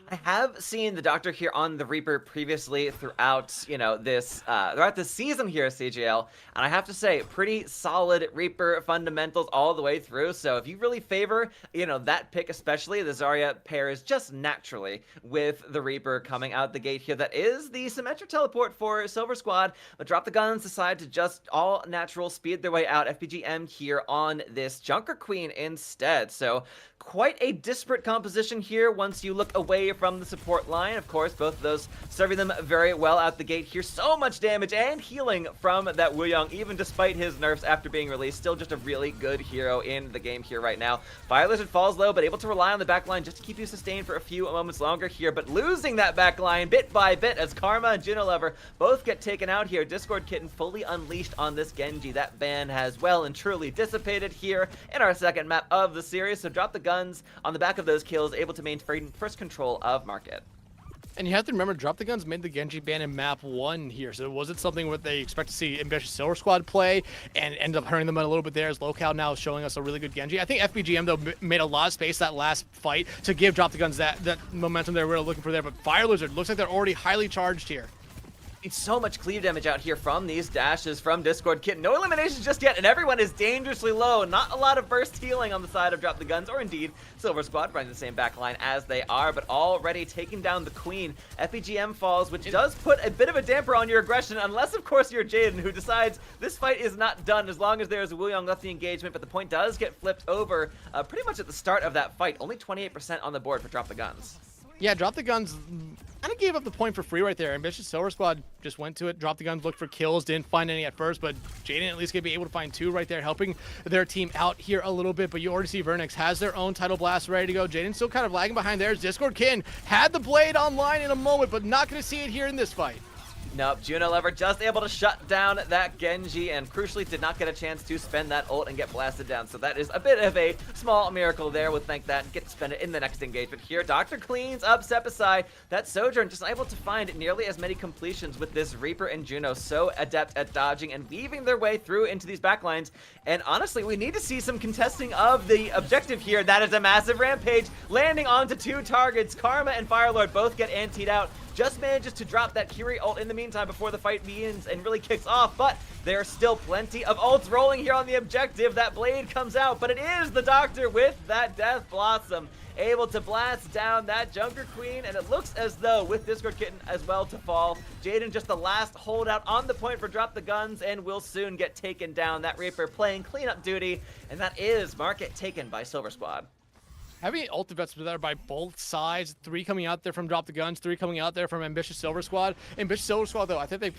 I have seen the Doctor here on the Reaper previously throughout, throughout the season here at CGL, and I have to say, pretty solid Reaper fundamentals all the way through. So if you really favor, that pick especially, the Zarya pairs just naturally with the Reaper coming out the gate here. That is the Symmetric Teleport for Silver Squad, but Drop the Guns decide to just all natural speed their way out. FPGM here on this Junker Queen instead. So quite a disparate composition here once you look away from the support line. Of course, both of those serving them very well out the gate here. So much damage and healing from that Wooyoung, even despite his nerfs after being released. Still just a really good hero in the game here right now. Fire Lizard falls low, but able to rely on the backline just to keep you sustained for a few moments longer here, but losing that backline bit by bit as Karma and Juno Lover both get taken out here. Discord Kitten fully unleashed on this Genji. That ban has well and truly dissipated here in our second map of the series, so Drop the Guns on the back of those kills, able to maintain first control of market. And you have to remember, Drop the Guns made the Genji ban in map 1 here, so was it something where they expect to see Ambitious Silver Squad play and end up hurting them a little bit there, as Locale now is showing us a really good Genji. I think FBGM, though, made a lot of space that last fight to give Drop the Guns that momentum they were really looking for there, but Fire Lizard looks like they're already highly charged here. It's so much cleave damage out here from these dashes from Discord Kitten. No eliminations just yet, and everyone is dangerously low. Not a lot of burst healing on the side of Drop the Guns, or indeed Silver Squad running the same backline as they are, but already taking down the Queen. FPGM falls, which does put a bit of a damper on your aggression, unless of course you're Jaden, who decides this fight is not done as long as there's a Wooyoung left the engagement, but the point does get flipped over pretty much at the start of that fight. Only 28% on the board for Drop the Guns. Yeah, Drop the Guns kind of gave up the point for free right there. Ambitious Silver Squad just went to it. Drop the Guns looked for kills, didn't find any at first, but Jaden at least going to be able to find 2 right there, helping their team out here a little bit. But you already see Vernix has their own Tidal Blast ready to go. Jaden still kind of lagging behind there. Discord Kin had the blade online in a moment, but not going to see it here in this fight. Nope, Juno Lover just able to shut down that Genji, and crucially did not get a chance to spend that ult and get blasted down. So that is a bit of a small miracle there. We'll thank that and get to spend it in the next engagement here. Doctor cleans up Sepasai. That Sojourn just able to find nearly as many completions with this Reaper and Juno. So adept at dodging and weaving their way through into these backlines. And honestly, we need to see some contesting of the objective here. That is a massive rampage landing onto 2 targets. Karma and Firelord both get antied out. Just manages to drop that Kiri ult in the meantime before the fight begins and really kicks off, but there's still plenty of ults rolling here on the objective. That blade comes out, but it is the Doctor with that Death Blossom, able to blast down that Junker Queen, and it looks as though with Discord Kitten as well to fall. Jaden just the last holdout on the point for Drop the Guns, and will soon get taken down. That Reaper playing cleanup duty, and that is market taken by Silver Squad. Heavy ult events there by both sides. 3 coming out there from Drop the Guns, 3 coming out there from Ambitious Silver Squad. Ambitious Silver Squad, though, I think they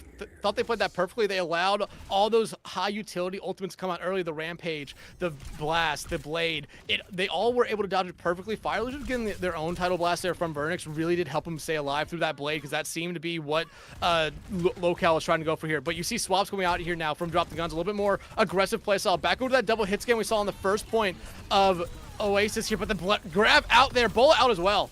thought they played that perfectly. They allowed all those high utility ultimates to come out early. The Rampage, the Blast, the Blade. They all were able to dodge it perfectly. Fire Lizard getting their own Tidal Blast there from Vernix really did help them stay alive through that Blade, because that seemed to be what Locale was trying to go for here. But you see swaps coming out here now from Drop the Guns. A little bit more aggressive playstyle. Back over to that double hit scan we saw on the first point of Oasis here, but the grab out there, Bola out as well.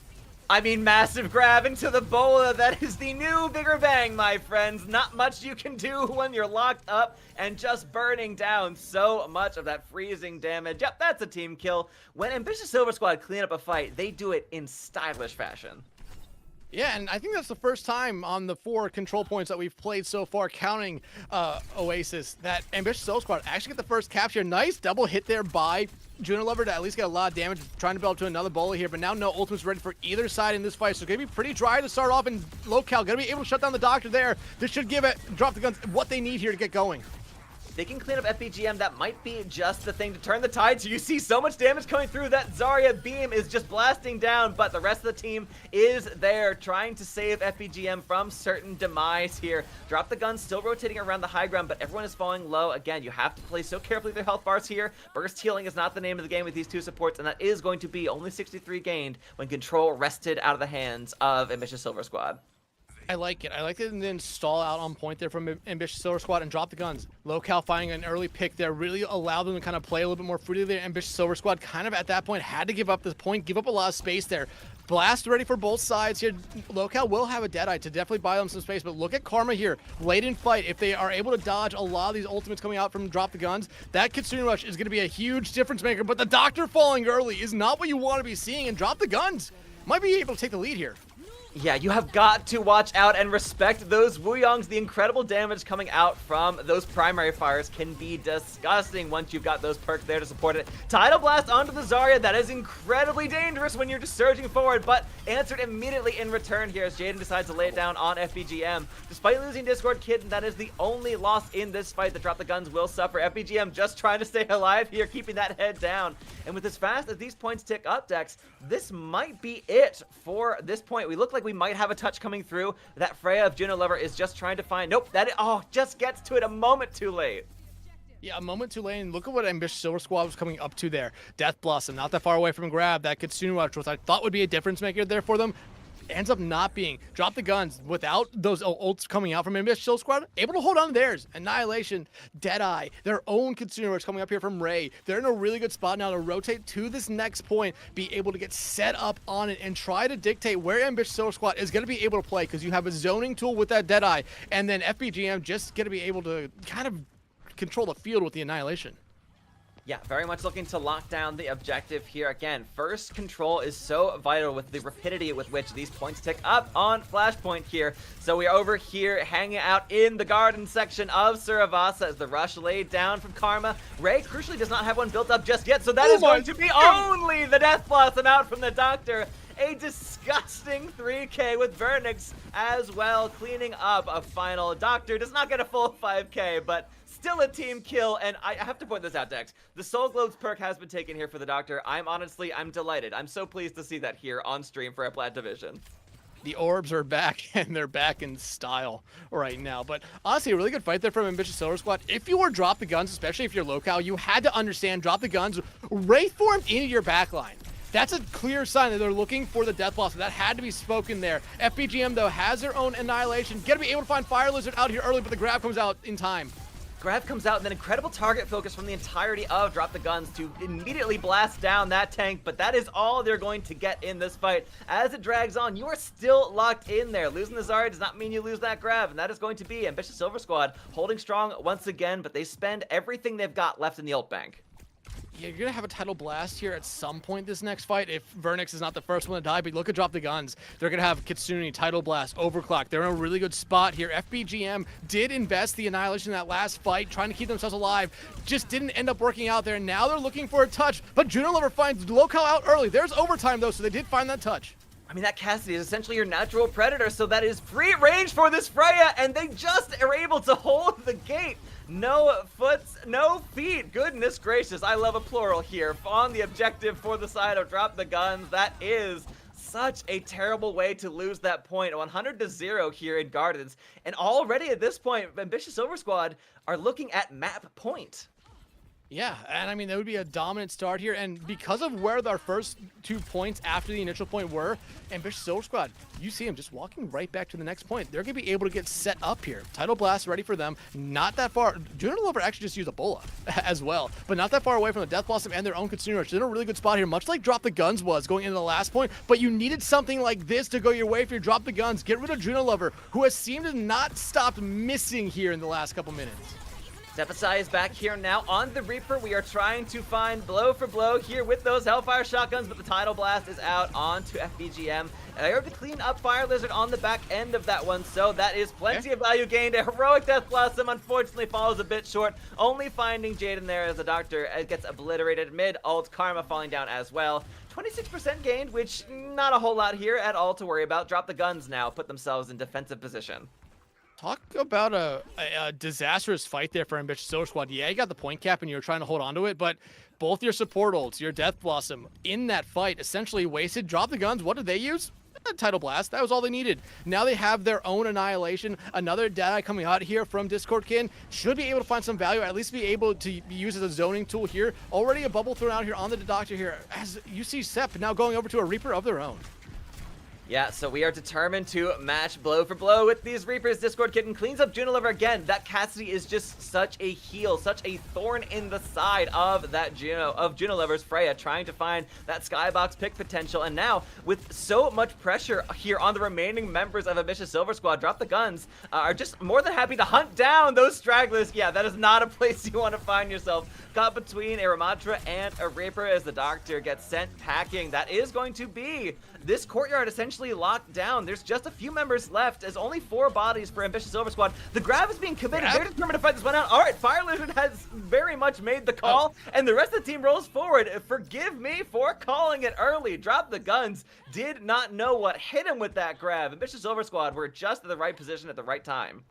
I mean, massive grab into the Bola. That is the new Bigger Bang, my friends. Not much you can do when you're locked up and just burning down so much of that freezing damage. Yep, that's a team kill. When Ambitious Silver Squad clean up a fight, they do it in stylish fashion. Yeah, and I think that's the first time on the 4 control points that we've played so far, counting Oasis, that Ambitious Soul Squad actually get the first capture. Nice double hit there by Juno Lover to at least get a lot of damage, trying to build up to another bullet here, but now no ultimate's ready for either side in this fight, so it's going to be pretty dry to start off, and Locale going to be able to shut down the Doctor there. This should give it, drop the guns, what they need here to get going. They can clean up FBGM, that might be just the thing to turn the tide. So you see so much damage coming through. That Zarya beam is just blasting down, but the rest of the team is there trying to save FBGM from certain demise here. Drop the gun, still rotating around the high ground, but everyone is falling low. Again, you have to play so carefully with their health bars here. Burst healing is not the name of the game with these 2 supports, and that is going to be only 63 gained when control wrested out of the hands of Ambitious Silver Squad. I like it. I like it, and then stall out on point there from Ambitious Silver Squad and drop the guns. Locale finding an early pick there really allowed them to kind of play a little bit more freely there. Ambitious Silver Squad kind of at that point had to give up this point, give up a lot of space there. Blast ready for both sides here. Locale will have a Deadeye to definitely buy them some space, but look at Karma here. Late in fight, if they are able to dodge a lot of these ultimates coming out from drop the guns, that Kitsune Rush is going to be a huge difference maker, but the Doctor falling early is not what you want to be seeing, and drop the guns might be able to take the lead here. Yeah, you have got to watch out and respect those Wuyongs. The incredible damage coming out from those primary fires can be disgusting once you've got those perks there to support it. Tidal Blast onto the Zarya. That is incredibly dangerous when you're just surging forward, but answered immediately in return here as Jaden decides to lay it down on FBGM. Despite losing Discord Kid, that is the only loss in this fight. The drop the guns will suffer. FBGM just trying to stay alive here, keeping that head down. And with as fast as these points tick up, Dex, this might be it for this point. We look like we might have a touch coming through. That Freya of Juno Lover is just trying to find, nope, just gets to it a moment too late. Yeah, a moment too late, and look at what Ambitious Silver Squad was coming up to there. Death Blossom, not that far away from grab. That Kitsune Rush, which I thought would be a difference maker there for them, ends up not being. Drop the guns without those ults coming out from Ambitious Silver Squad, able to hold on to theirs. Annihilation, Deadeye, their own Kitsune Rush coming up here from Ray. They're in a really good spot now to rotate to this next point, be able to get set up on it, and try to dictate where Ambitious Silver Squad is going to be able to play, because you have a zoning tool with that Deadeye, and then FBGM just going to be able to kind of control the field with the Annihilation. Yeah, very much looking to lock down the objective here. Again, first control is so vital with the rapidity with which these points tick up on Flashpoint here. So we are over here hanging out in the garden section of Suravasa as the rush laid down from Karma. Ray crucially does not have one built up just yet, so that is going to be only the Death Blossom out from the Doctor. A disgusting 3K with Vernix as well, cleaning up a final. Doctor does not get a full 5K, but still a team kill, and I have to point this out, Dex. The Soul Globes perk has been taken here for the Doctor. I'm delighted. I'm so pleased to see that here on stream for a Plat Division. The orbs are back, and they're back in style right now. But honestly, a really good fight there from Ambitious Silver Squad. If you were drop the guns, especially if you're Locale, you had to understand drop the guns, Wraith formed into your backline. That's a clear sign that they're looking for the Death Blossom. That had to be spoken there. FBGM, though, has their own Annihilation. Gonna be able to find Fire Lizard out here early, but the grab comes out in time. Grab comes out, and then incredible target focus from the entirety of Drop the Guns to immediately blast down that tank, but that is all they're going to get in this fight. As it drags on, you are still locked in there. Losing the Zarya does not mean you lose that grab, and that is going to be Ambitious Silver Squad holding strong once again, but they spend everything they've got left in the ult bank. Yeah, you're going to have a Tidal Blast here at some point this next fight if Vernix is not the first one to die, but look at Drop the Guns. They're going to have Kitsune, Tidal Blast, Overclock. They're in a really good spot here. FBGM did invest the Annihilation in that last fight, trying to keep themselves alive. Just didn't end up working out there. Now they're looking for a touch, but Juno Lover finds Locale out early. There's overtime, though, so they did find that touch. I mean, that Cassidy is essentially your natural predator, so that is free range for this Freya, and they just are able to hold the gate. No foots, no feet. Goodness gracious, I love a plural here on the objective for the side of Drop the Guns. That is such a terrible way to lose that point. 100-0 here in Gardens, and already at this point, Ambitious Silver Squad are looking at map point. Yeah, and I mean, that would be a dominant start here, and because of where our first 2 points after the initial point were, Ambitious Silver Squad, you see them just walking right back to the next point. They're going to be able to get set up here. Tidal Blast ready for them, not that far. Juno Lover actually just used a Bola as well, but not that far away from the Death Blossom and their own Kitsune Rush. They're in a really good spot here, much like Drop the Guns was going into the last point, but you needed something like this to go your way if you Drop the Guns. Get rid of Juno Lover, who has seemed to not stop missing here in the last couple minutes. Stepasai is back here now on the Reaper. We are trying to find blow for blow here with those Hellfire shotguns, but the Tidal Blast is out onto FBGM. And I heard to clean up Fire Lizard on the back end of that one, so that is plenty of value gained. A heroic Death Blossom unfortunately falls a bit short, only finding Jaden there as the Doctor gets obliterated mid-ult. Karma falling down as well. 26% gained, which not a whole lot here at all to worry about. Drop the guns now, put themselves in defensive position. Talk about a disastrous fight there for Ambitious Silver Squad. Yeah, you got the point cap and you were trying to hold on to it, but both your support ults, your Death Blossom, in that fight essentially wasted. Drop the guns. What did they use? A Tidal Blast. That was all they needed. Now they have their own Annihilation. Another Deadeye coming out here from Discord Kin. Should be able to find some value, at least be able to be used as a zoning tool here. Already a bubble thrown out here on the Doctor here. As you see Sep now going over to a Reaper of their own. Yeah, so we are determined to match blow for blow with these Reapers. Discord Kitten cleans up Juniliver again. That Cassidy is just such a heal, such a thorn in the side of that Juniliver's Freya, trying to find that skybox pick potential. And now, with so much pressure here on the remaining members of Ambitious Silver Squad, Drop the Guns are just more than happy to hunt down those stragglers. Yeah, that is not a place you want to find yourself. Caught between a Ramatra and a Reaper as the Doctor gets sent packing. That is going to be this courtyard essentially locked down. There's just a few members left, as only 4 bodies for Ambitious Silver Squad. The grab is being committed. They're determined to fight this one out. All right, Fire Lizard has very much made the call, and the rest of the team rolls forward. Forgive me for calling it early. Drop the Guns did not know what hit him with that grab. Ambitious Silver Squad were just at the right position at the right time.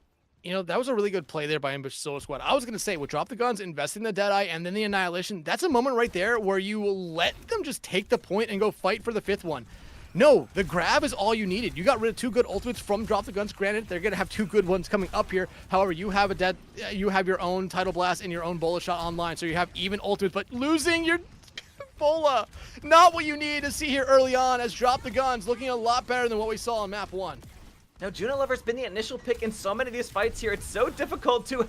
You know, that was a really good play there by Ambitious Silver Squad. I was going to say, with Drop the Guns, invest in the Deadeye, and then the Annihilation, that's a moment right there where you will let them just take the point and go fight for the 5th one. No, the grab is all you needed. You got rid of 2 good ultimates from Drop the Guns. Granted, they're going to have 2 good ones coming up here. However, you have you have your own Tidal Blast and your own Bola Shot online, so you have even ultimates, but losing your Bola, not what you need to see here early on, as Drop the Guns looking a lot better than what we saw on map 1. Now, Juniliver's been the initial pick in so many of these fights here. It's so difficult to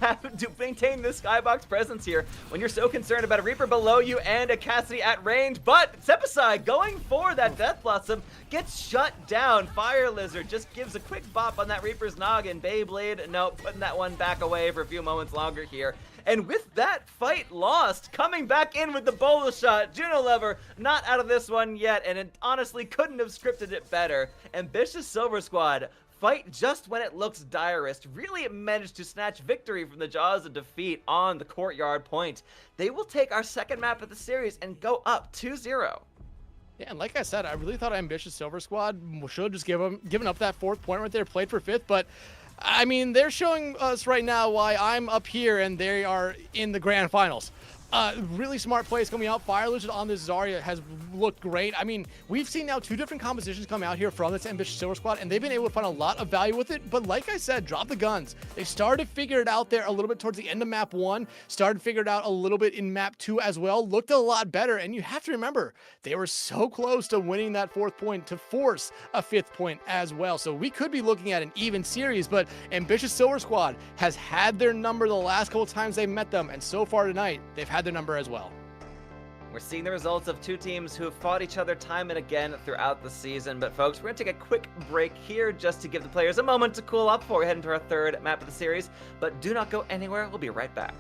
maintain this skybox presence here when you're so concerned about a Reaper below you and a Cassidy at range. But Stepasai going for that Death Blossom gets shut down. Fire Lizard just gives a quick bop on that Reaper's noggin. Beyblade, no, putting that one back away for a few moments longer here. And with that fight lost, coming back in with the Bola Shot, Juniliver not out of this one yet, and it honestly couldn't have scripted it better. Ambitious Silver Squad fight just when it looks direst. Really managed to snatch victory from the jaws of defeat on the courtyard point. They will take our second map of the series and go up 2-0. Yeah, and like I said, I really thought Ambitious Silver Squad should have just given up that 4th point right there, played for 5th, but I mean, they're showing us right now why I'm up here and they are in the grand finals. Really smart plays coming out. Fire Lizard on this Zarya has looked great. I mean, we've seen now 2 different compositions come out here from this Ambitious Silver Squad, and they've been able to find a lot of value with it. But like I said, Drop the Guns. They started to figure it out there a little bit towards the end of map 1, started to figure it out a little bit in map 2 as well. Looked a lot better, and you have to remember, they were so close to winning that 4th point to force a 5th point as well. So we could be looking at an even series, but Ambitious Silver Squad has had their number the last couple times they met them, and so far tonight, they've had their number as well. We're seeing the results of 2 teams who have fought each other time and again throughout the season. But folks, we're going to take a quick break here just to give the players a moment to cool up before we head into our 3rd map of the series. But do not go anywhere. We'll be right back.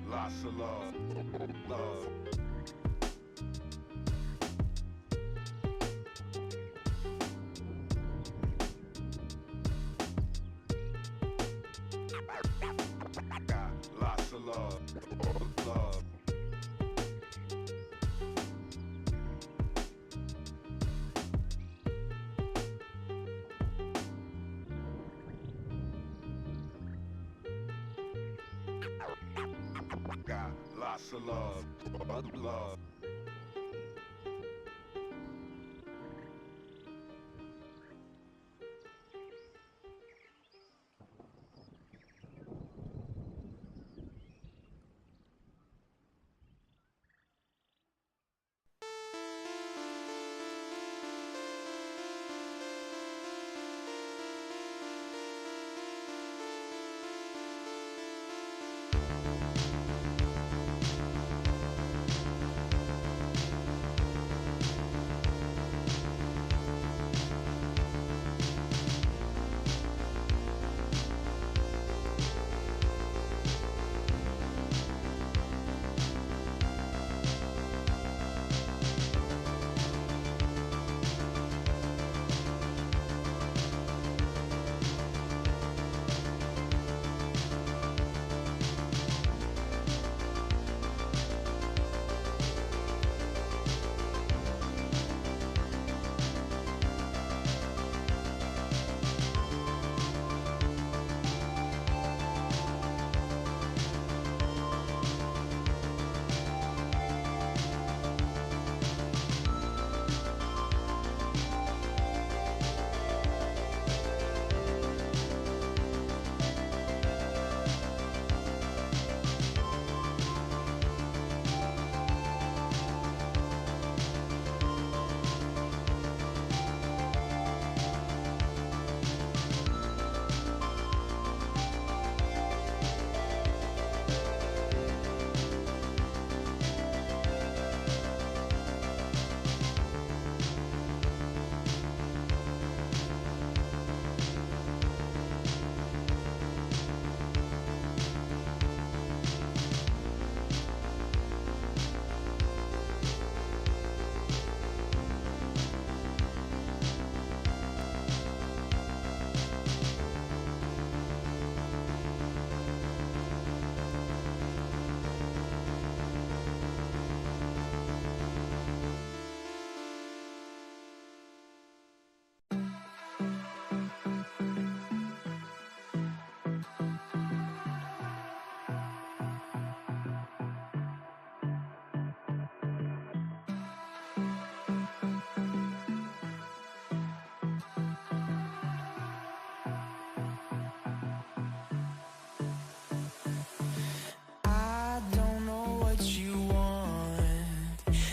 Lots of love. Love. Lots of love. Love. Lots of love. Love.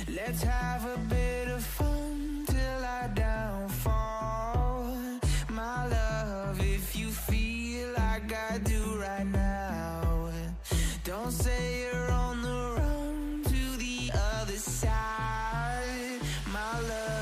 Let's have a bit of fun till I downfall. My love, if you feel like I do right now, don't say you're on the run to the other side, my love.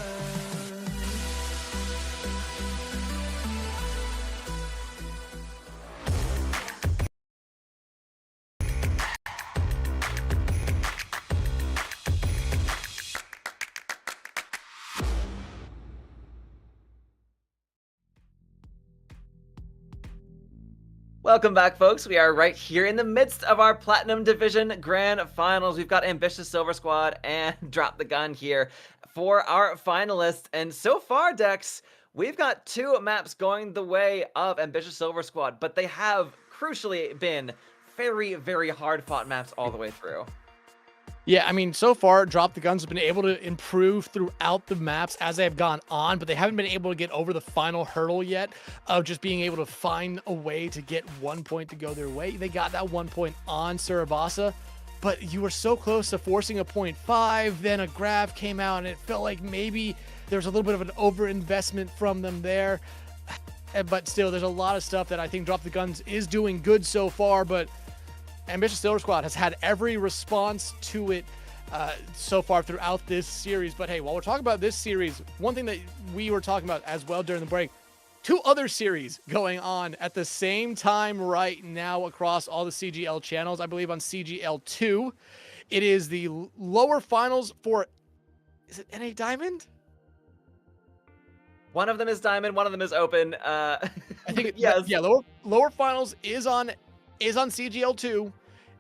Welcome back, folks. We are right here in the midst of our Platinum Division Grand Finals. We've got Ambitious Silver Squad and Drop the Gun here for our finalists. And so far, Dex, we've got two maps going the way of Ambitious Silver Squad, but they have crucially been very, very hard-fought maps all the way through. Yeah, I mean, so far, Drop the Guns have been able to improve throughout the maps as they have gone on, but they haven't been able to get over the final hurdle yet of just being able to find a way to get 1 point to go their way. They got that 1 point on Surabasa, but you were so close to forcing a 0.5, then a grab came out, and it felt like maybe there was a little bit of an overinvestment from them there. But still, there's a lot of stuff that I think Drop the Guns is doing good so far, but Ambitious Silver Squad has had every response to it so far throughout this series. But hey, while we're talking about this series, one thing that we were talking about as well during the break, two other series going on at the same time right now across all the CGL channels. I believe on CGL 2, it is the lower finals for, is it NA Diamond? One of them is Diamond, one of them is Open. I think yes. yeah, lower finals is on CGL 2,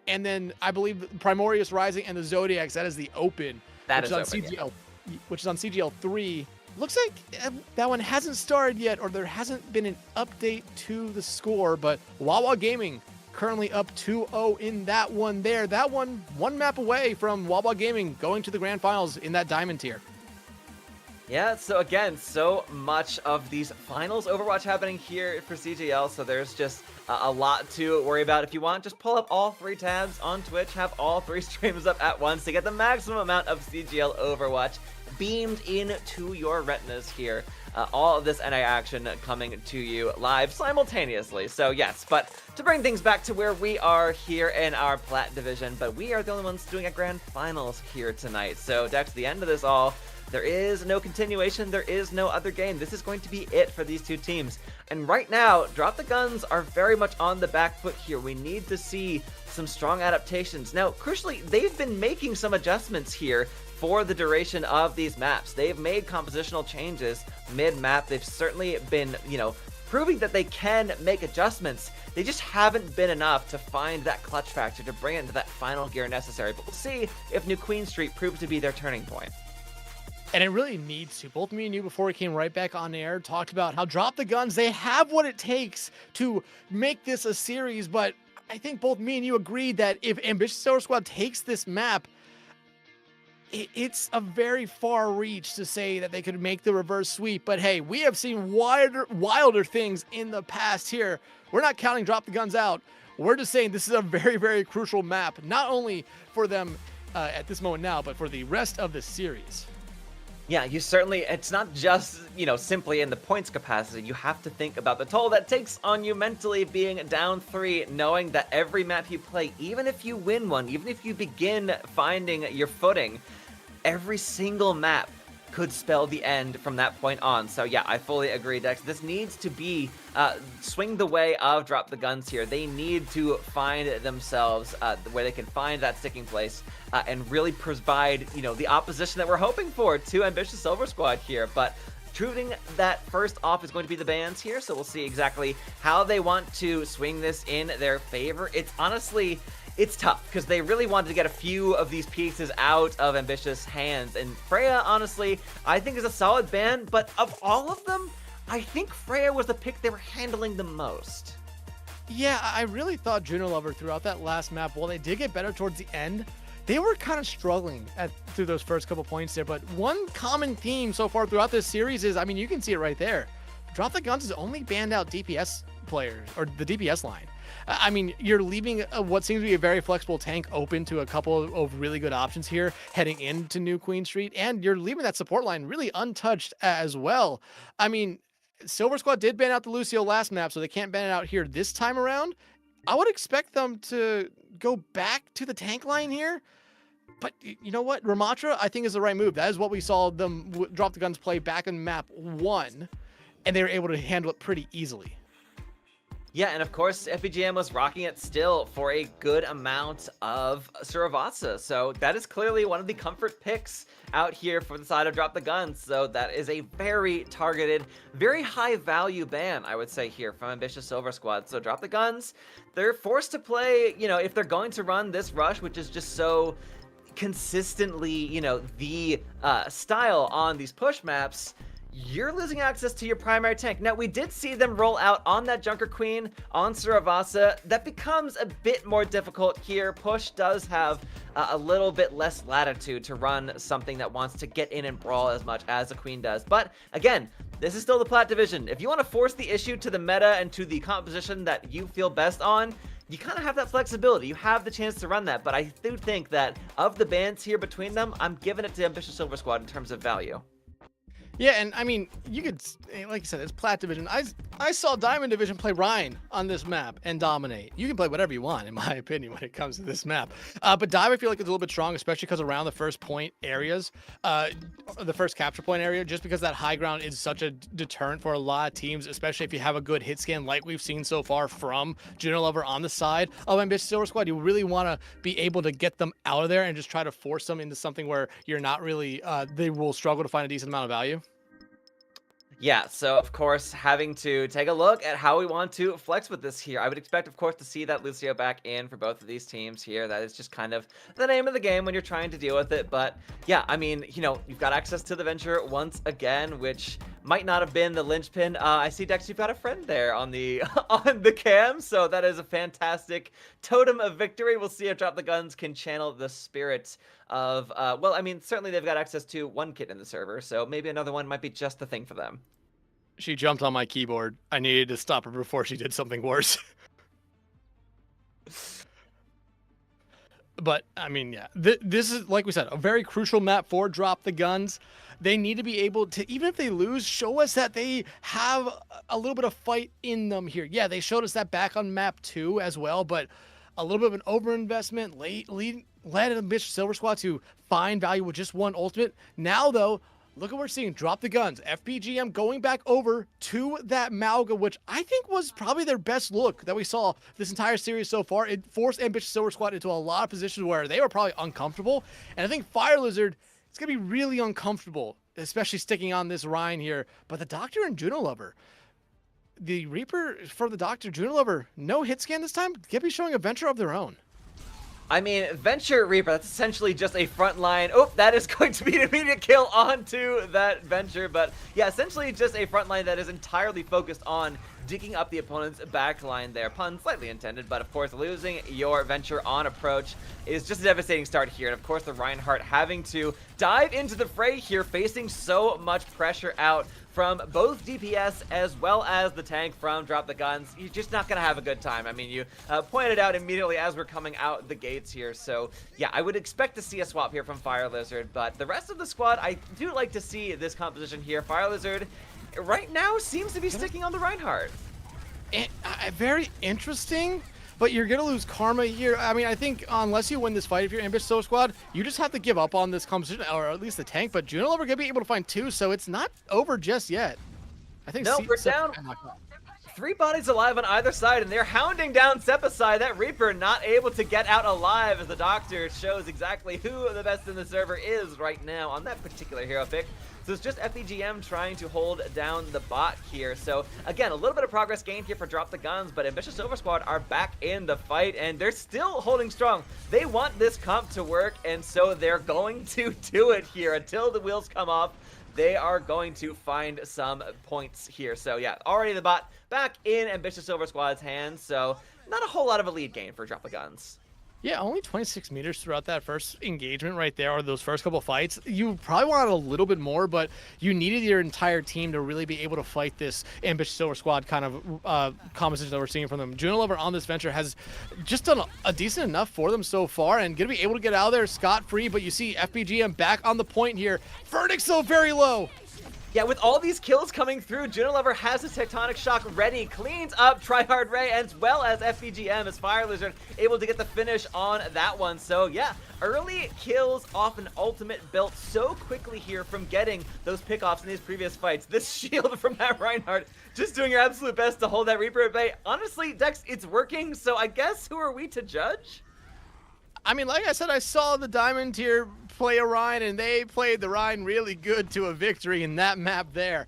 and then I believe Primorius Rising and the Zodiacs, that is the Open. That which is on Open, CGL, which is on CGL 3. Looks like that one hasn't started yet, or there hasn't been an update to the score, but Wawa Gaming currently up 2-0 in that one there. That one map away from Wawa Gaming going to the grand finals in that Diamond tier. Yeah, so again, so much of these finals Overwatch happening here for CGL, so there's just a lot to worry about. If you want, just pull up all 3 tabs on Twitch, have all 3 streams up at once to get the maximum amount of CGL Overwatch beamed into your retinas here. All of this NA action coming to you live simultaneously. So yes, but to bring things back to where we are here in our Plat division, but we are the only ones doing a grand finals here tonight. So Dex, the end of this all, there is no continuation, there is no other game. This is going to be it for these two teams. And right now, Drop the Guns are very much on the back foot here. We need to see some strong adaptations. Now, crucially, they've been making some adjustments here for the duration of these maps. They've made compositional changes mid-map. They've certainly been, proving that they can make adjustments. They just haven't been enough to find that clutch factor to bring it into that final gear necessary. But we'll see if New Queen Street proves to be their turning point. And it really needs to. Both me and you, before we came right back on air, talked about how Drop the Guns, they have what it takes to make this a series, but I think both me and you agreed that if Ambitious Silver Squad takes this map, it's a very far reach to say that they could make the reverse sweep. But hey, we have seen wilder things in the past here. We're not counting Drop the Guns out. We're just saying this is a very, very crucial map, not only for them at this moment now, but for the rest of the series. Yeah, you certainly, it's not just, simply in the points capacity. You have to think about the toll that takes on you mentally being down 3, knowing that every map you play, even if you win one, even if you begin finding your footing, every single map could spell the end from that point on. So yeah, I fully agree, Dex. This needs to be swing the way of Drop the Guns here. They need to find themselves where they can find that sticking place and really provide, the opposition that we're hoping for to Ambitious Silver Squad here. But proving that first off is going to be the bans here, so we'll see exactly how they want to swing this in their favor. It's tough, because they really wanted to get a few of these pieces out of Ambitious' hands, and Freya, honestly, I think is a solid ban, but of all of them, I think Freya was the pick they were handling the most. Yeah, I really thought Juno Lover throughout that last map, while they did get better towards the end, they were kind of struggling through those first couple points there, but one common theme so far throughout this series is, you can see it right there. Drop the Guns has only banned out DPS players, or the DPS line. You're leaving what seems to be a very flexible tank open to a couple of really good options here heading into New Queen Street, and you're leaving that support line really untouched as well. Silver Squad did ban out the Lucio last map, so they can't ban it out here this time around. I would expect them to go back to the tank line here, but you know what? Ramatra, I think, is the right move. That is what we saw them Drop the Guns play back in map 1, and they were able to handle it pretty easily. Yeah, and of course, FPGM was rocking it still for a good amount of Suravatsa, so that is clearly one of the comfort picks out here for the side of Drop the Guns. So that is a very targeted, very high value ban, I would say, here from Ambitious Silver Squad. So Drop the Guns, they're forced to play, if they're going to run this rush, which is just so consistently, the style on these push maps, you're losing access to your primary tank. Now, we did see them roll out on that Junker Queen, on Suravatsa. That becomes a bit more difficult here. Push does have a little bit less latitude to run something that wants to get in and brawl as much as the Queen does. But again, this is still the Plat division. If you want to force the issue to the meta and to the composition that you feel best on, you kind of have that flexibility. You have the chance to run that, but I do think that of the bans here between them, I'm giving it to Ambitious Silver Squad in terms of value. Yeah, and I mean, you could, like you said, it's Plat Division. I saw Diamond Division play Ryan on this map and dominate. You can play whatever you want, in my opinion, when it comes to this map. But Dive, I feel like, is a little bit strong, especially because around the first point areas, the first capture point area, just because that high ground is such a deterrent for a lot of teams, especially if you have a good hit scan like we've seen so far from Junior Lover on the side of Ambitious Silver Squad. You really want to be able to get them out of there and just try to force them into something where you're not really, they will struggle to find a decent amount of value. Yeah, so of course, having to take a look at how we want to flex with this here. I would expect, of course, to see that Lucio back in for both of these teams here. That is just kind of the name of the game when you're trying to deal with it. But yeah, I mean, you know, you've got access to the Venture once again, which might not have been the linchpin. I see, Dex, you've got a friend there on the on the cam, so that is a fantastic totem of victory. We'll see if Drop the Guns can channel the spirit of, well, I mean, certainly they've got access to one kit in the server, so maybe another one might be just the thing for them. She jumped on my keyboard. I needed to stop her before she did something worse. But, I mean, yeah. This is, like we said, a very crucial map for Drop the Guns. They need to be able to, even if they lose, show us that they have a little bit of fight in them here. Yeah, they showed us that back on map 2 as well, but a little bit of an overinvestment led Ambitious Silver Squad to find value with just one ultimate. Now, though, look at what we're seeing. Drop the Guns. FPGM going back over to that Malga, which I think was probably their best look that we saw this entire series so far. It forced Ambitious Silver Squad into a lot of positions where they were probably uncomfortable. And I think Fire Lizard is going to be really uncomfortable, especially sticking on this Rhine here. But the Doctor and Juno Lover, the Reaper for the Doctor, Juno Lover, no hit scan this time. Could be showing a Venture of their own. I mean, Venture Reaper, that's essentially just a front line. Oh, that is going to be an immediate kill onto that Venture. But yeah, essentially just a front line that is entirely focused on digging up the opponent's back line there. Pun slightly intended, but of course losing your Venture on approach is just a devastating start here. And of course the Reinhardt having to dive into the fray here, facing so much pressure out from both DPS as well as the tank from Drop the Guns. You're just not going to have a good time. I mean, you pointed out immediately as we're coming out the gates here. So yeah, I would expect to see a swap here from Fire Lizard, but the rest of the squad, I do like to see this composition here. Fire Lizard right now seems to be sticking on the Reinhardt. Very interesting, but you're going to lose Karma here. I mean, I think unless you win this fight, if you're Ambitious Silver Squad, you just have to give up on this composition, or at least the tank, but Juno Lover going to be able to find 2, so it's not over just yet. I think no, we're down 3 bodies alive on either side, and they're hounding down Sepasai. That Reaper not able to get out alive, as the Doctor shows exactly who the best in the server is right now on that particular hero pick. So it's just FEGM trying to hold down the bot here. So again, a little bit of progress gained here for Drop the Guns, but Ambitious Silver Squad are back in the fight, and they're still holding strong. They want this comp to work, and so they're going to do it here until the wheels come off. They are going to find some points here. So yeah, already the bot back in Ambitious Silver Squad's hands, so not a whole lot of a lead gain for Drop the Guns. Yeah, only 26 meters throughout that first engagement right there, or those first couple fights. You probably wanted a little bit more, but you needed your entire team to really be able to fight this Ambitious Silver Squad kind of composition that we're seeing from them. Juno Lover on this Venture has just done a decent enough for them so far, and going to be able to get out of there scot-free, but you see FPGM back on the point here. Verdict so very low. Yeah, with all these kills coming through, Juno Lover has his Tectonic Shock ready, cleans up Tryhard Ray, as well as FPGM as Fire Lizard able to get the finish on that one. So yeah, early kills off an ultimate built so quickly here from getting those pickoffs in these previous fights. This shield from that Reinhardt, just doing your absolute best to hold that Reaper at bay. Honestly, Dex, it's working, so I guess who are we to judge? I mean, like I said, I saw the Diamond tier play a Rhine, and they played the Rhine really good to a victory in that map there.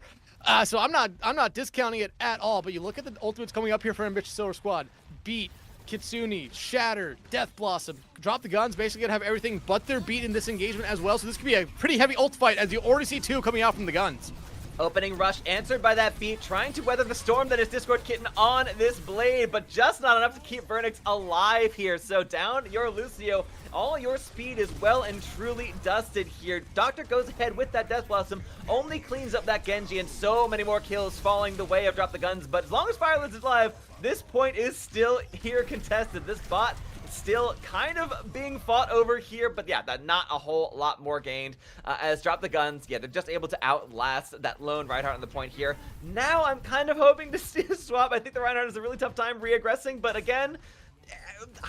So I'm not discounting it at all, but you look at the ultimates coming up here for Ambitious Silver Squad. Beat, Kitsune, Shatter, Death Blossom, Drop the Guns, basically gonna have everything but their beat in this engagement as well, so this could be a pretty heavy ult fight, as you already see 2 coming out from the Guns. Opening rush answered by that beat, trying to weather the storm that is Discord Kitten on this blade, but just not enough to keep Vernix alive here. So down your Lucio, all your speed is well and truly dusted here. Doctor goes ahead with that Death Blossom, only cleans up that Genji, and so many more kills falling the way of Drop the Guns. But as long as Fire Lizard's alive, this point is still here contested. This bot still kind of being fought over here, but yeah, not a whole lot more gained. As Drop the Guns, yeah, they're just able to outlast that lone Reinhardt on the point here. Now I'm kind of hoping to see a swap. I think the Reinhardt has a really tough time re-aggressing, but again,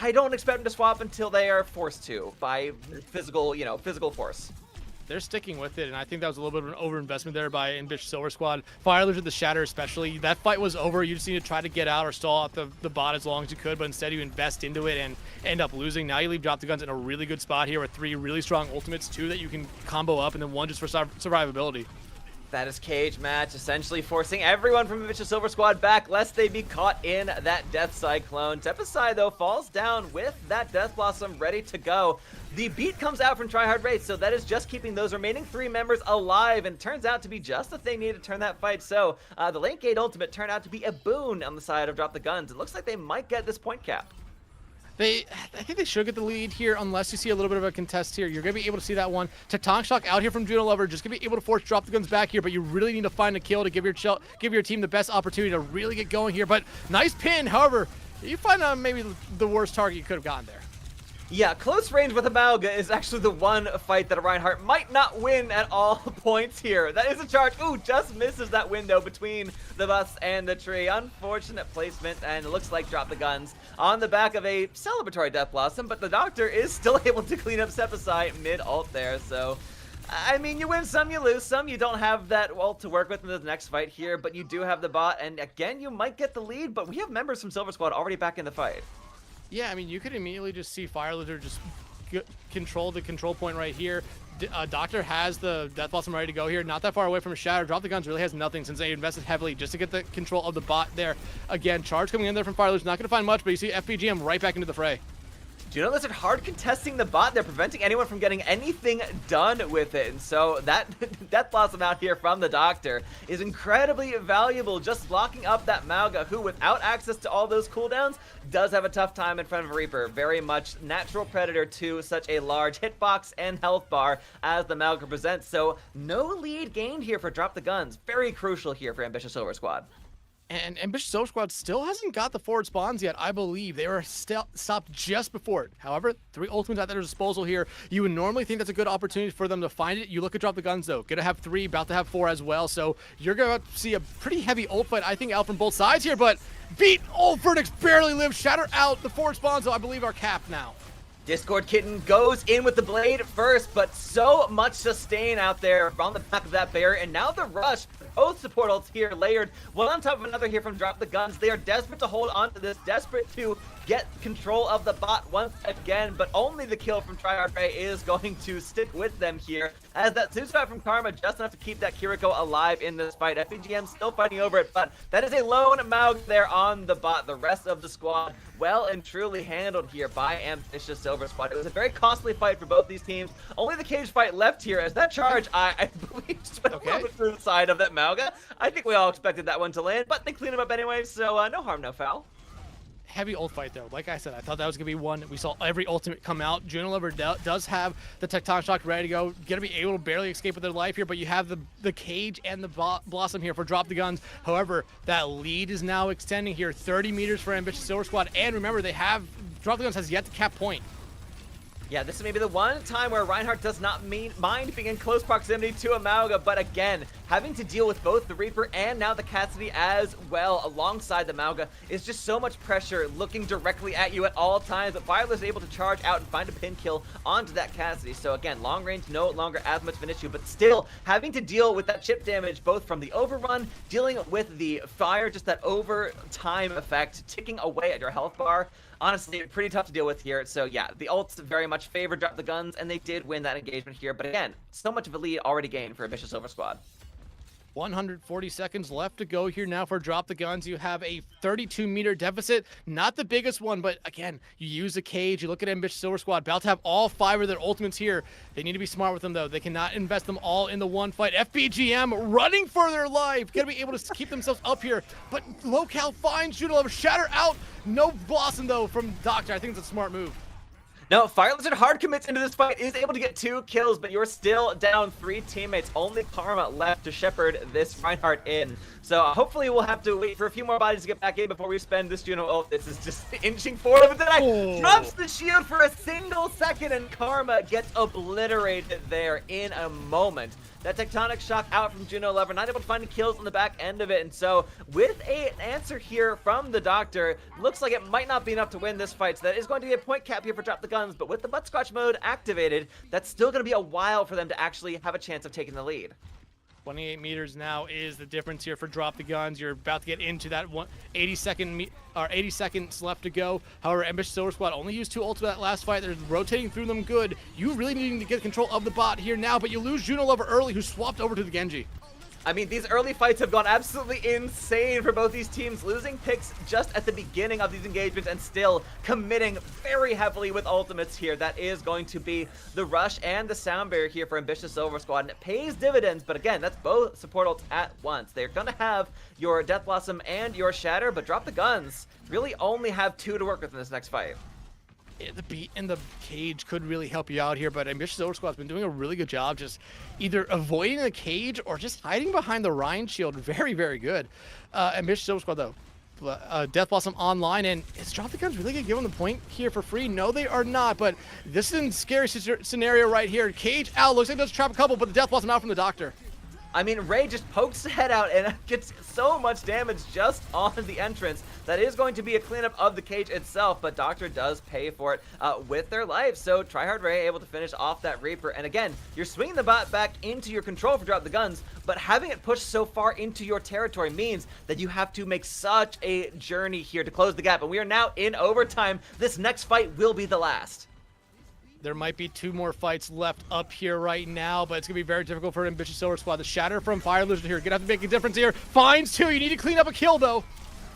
I don't expect them to swap until they are forced to by physical, physical force. They're sticking with it, and I think that was a little bit of an overinvestment there by Ambitious Silver Squad. Fire Lizard the Shatter especially. That fight was over. You just need to try to get out or stall out the bot as long as you could, but instead you invest into it and end up losing. Now you leave Drop the Guns in a really good spot here with 3 really strong ultimates, 2 that you can combo up, and then 1 just for survivability. That is cage match, essentially forcing everyone from Ambitious Silver Squad back, lest they be caught in that Death Cyclone. Tepasai, though, falls down with that Death Blossom ready to go. The beat comes out from Tryhard Raid, so that is just keeping those remaining 3 members alive, and turns out to be just the thing needed to turn that fight. So, the late gate ultimate turned out to be a boon on the side of Drop the Guns. It looks like they might get this point cap. I think they should get the lead here unless you see a little bit of a contest here. You're going to be able to see that one. Tectonic Shock out here from Juno Lover, just going to be able to force Drop the Guns back here, but you really need to find a kill to give your team the best opportunity to really get going here. But nice pin, however, you find maybe the worst target you could have gotten there. Yeah, close range with Amalga is actually the one fight that a Reinhardt might not win at all points here. That is a charge. Ooh, just misses that window between the bus and the tree. Unfortunate placement, and it looks like Drop the Guns on the back of a celebratory Death Blossom, but the Doctor is still able to clean up Sepasai mid-ult there, so... I mean, you win some, you lose some. You don't have that ult to work with in the next fight here, but you do have the bot, and again, you might get the lead, but we have members from Silver Squad already back in the fight. Yeah, I mean, you could immediately just see Fire Lizard just control the control point right here. Doctor has the Death Blossom ready to go here. Not that far away from a Shatter. Drop the Guns really has nothing since they invested heavily just to get the control of the bot there. Again, charge coming in there from Fire Lizard. Not going to find much, but you see FPGM right back into the fray. Juno Lizard hard contesting the bot. They're preventing anyone from getting anything done with it. And so that Death Blossom out here from the Doctor is incredibly valuable, just blocking up that Mauga, who without access to all those cooldowns does have a tough time in front of a Reaper. Very much natural predator to such a large hitbox and health bar as the Mauga presents. So no lead gained here for Drop the Guns. Very crucial here for Ambitious Silver Squad. And Ambitious Silver Squad still hasn't got the forward spawns yet, I believe. They were stopped just before it. However, 3 ultimates at their disposal here. You would normally think that's a good opportunity for them to find it. You look at Drop the Guns, though. Gonna have 3, about to have 4 as well. So you're gonna see a pretty heavy ult fight, I think, out from both sides here. But beat Vertex barely lives. Shatter out. The forward spawns, though, I believe, are capped now. Discord Kitten goes in with the blade first, but so much sustain out there on the back of that barrier, and now the rush. Both support ults here layered, one on top of another here from Drop the Guns. They are desperate to hold on to this, desperate to get control of the bot once again, but only the kill from Tryhard Ray is going to stick with them here, as that suicide from Karma just enough to keep that Kiriko alive in this fight. FPGM still fighting over it, but that is a lone Maug there on the bot. The rest of the squad well and truly handled here by Ambitious Silver Squad. It was a very costly fight for both these teams. Only the cage fight left here, as that charge, I believe, just went a little bit through the side of that Mauga. I think we all expected that one to land, but they clean him up anyway, so no harm, no foul. Heavy ult fight, though. Like I said, I thought that was going to be one. We saw every ultimate come out. Juno Lover does have the Tectonic Shock ready to go. Going to be able to barely escape with their life here, but you have the cage and the Blossom here for Drop the Guns. However, that lead is now extending here. 30 meters for Ambitious Silver Squad. And remember, Drop the Guns has yet to cap point. Yeah, this is maybe the one time where Reinhardt does not mind being in close proximity to a Mauga, but again, having to deal with both the Reaper and now the Cassidy as well alongside the Mauga is just so much pressure looking directly at you at all times, but Fireless is able to charge out and find a pin kill onto that Cassidy. So again, long range no longer as much of an issue, but still having to deal with that chip damage both from the overrun, dealing with the fire, just that over time effect, ticking away at your health bar. Honestly, pretty tough to deal with here. So yeah, the ults very much favor Drop the Guns, and they did win that engagement here. But again, so much of a lead already gained for Ambitious Silver Squad. 140 seconds left to go here now for Drop the Guns. You have a 32-meter deficit. Not the biggest one, but again, you use a cage. You look at Ambitious Silver Squad, about to have all 5 of their ultimates here. They need to be smart with them, though. They cannot invest them all in the one fight. FBGM running for their life. Going to be able to keep themselves up here, but Locale finds Juno Lover. Shatter out. No Blossom, though, from Doctor. I think it's a smart move. No, Fire Lizard hard commits into this fight, is able to get 2 kills, but you're still down 3 teammates. Only Karma left to shepherd this Reinhardt in. So hopefully we'll have to wait for a few more bodies to get back in before we spend this Juno. Oh, this is just inching forward, but then drops the shield for a single second, and Karma gets obliterated there in a moment. That Tectonic Shock out from Juno Lover, not able to find kills on the back end of it, and so with an answer here from the Doctor, looks like it might not be enough to win this fight, so that is going to be a point cap here for Drop the Guns, but with the butt scratch mode activated, that's still going to be a while for them to actually have a chance of taking the lead. 28 meters now is the difference here for Drop the Guns. You're about to get into that 80 seconds left to go. However, Ambitious Silver Squad only used 2 ults for that last fight. They're rotating through them good. You really needing to get control of the bot here now, but you lose Juno Lover early, who swapped over to the Genji. I mean, these early fights have gone absolutely insane for both these teams, losing picks just at the beginning of these engagements and still committing very heavily with ultimates here. That is going to be the Rush and the Sound Barrier here for Ambitious Silver Squad, and it pays dividends, but again, that's both support ults at once. They're going to have your Death Blossom and your Shatter, but Drop the Guns really only have 2 to work with in this next fight. The beat and the cage could really help you out here, but Ambitious Silver Squad's been doing a really good job just either avoiding the cage or just hiding behind the Rhine shield. Very, very good. Ambitious Silver Squad, though, Death Blossom online, and is Drop the Guns really gonna give them the point here for free? No, they are not, but this is a scary scenario right here. Cage out, looks like it does trap a couple, but the Death Blossom out from the Doctor. I mean, Ray just pokes the head out and gets so much damage just on the entrance. That is going to be a cleanup of the cage itself, but Doctor does pay for it with their life. So Tryhard Ray able to finish off that Reaper. And again, you're swinging the bot back into your control for Drop the Guns, but having it pushed so far into your territory means that you have to make such a journey here to close the gap. And we are now in overtime. This next fight will be the last. There might be 2 more fights left up here right now, but it's going to be very difficult for Ambitious Silver Squad. The Shatter from Fire Lizard here. Going to have to make a difference here. Finds 2. You need to clean up a kill, though.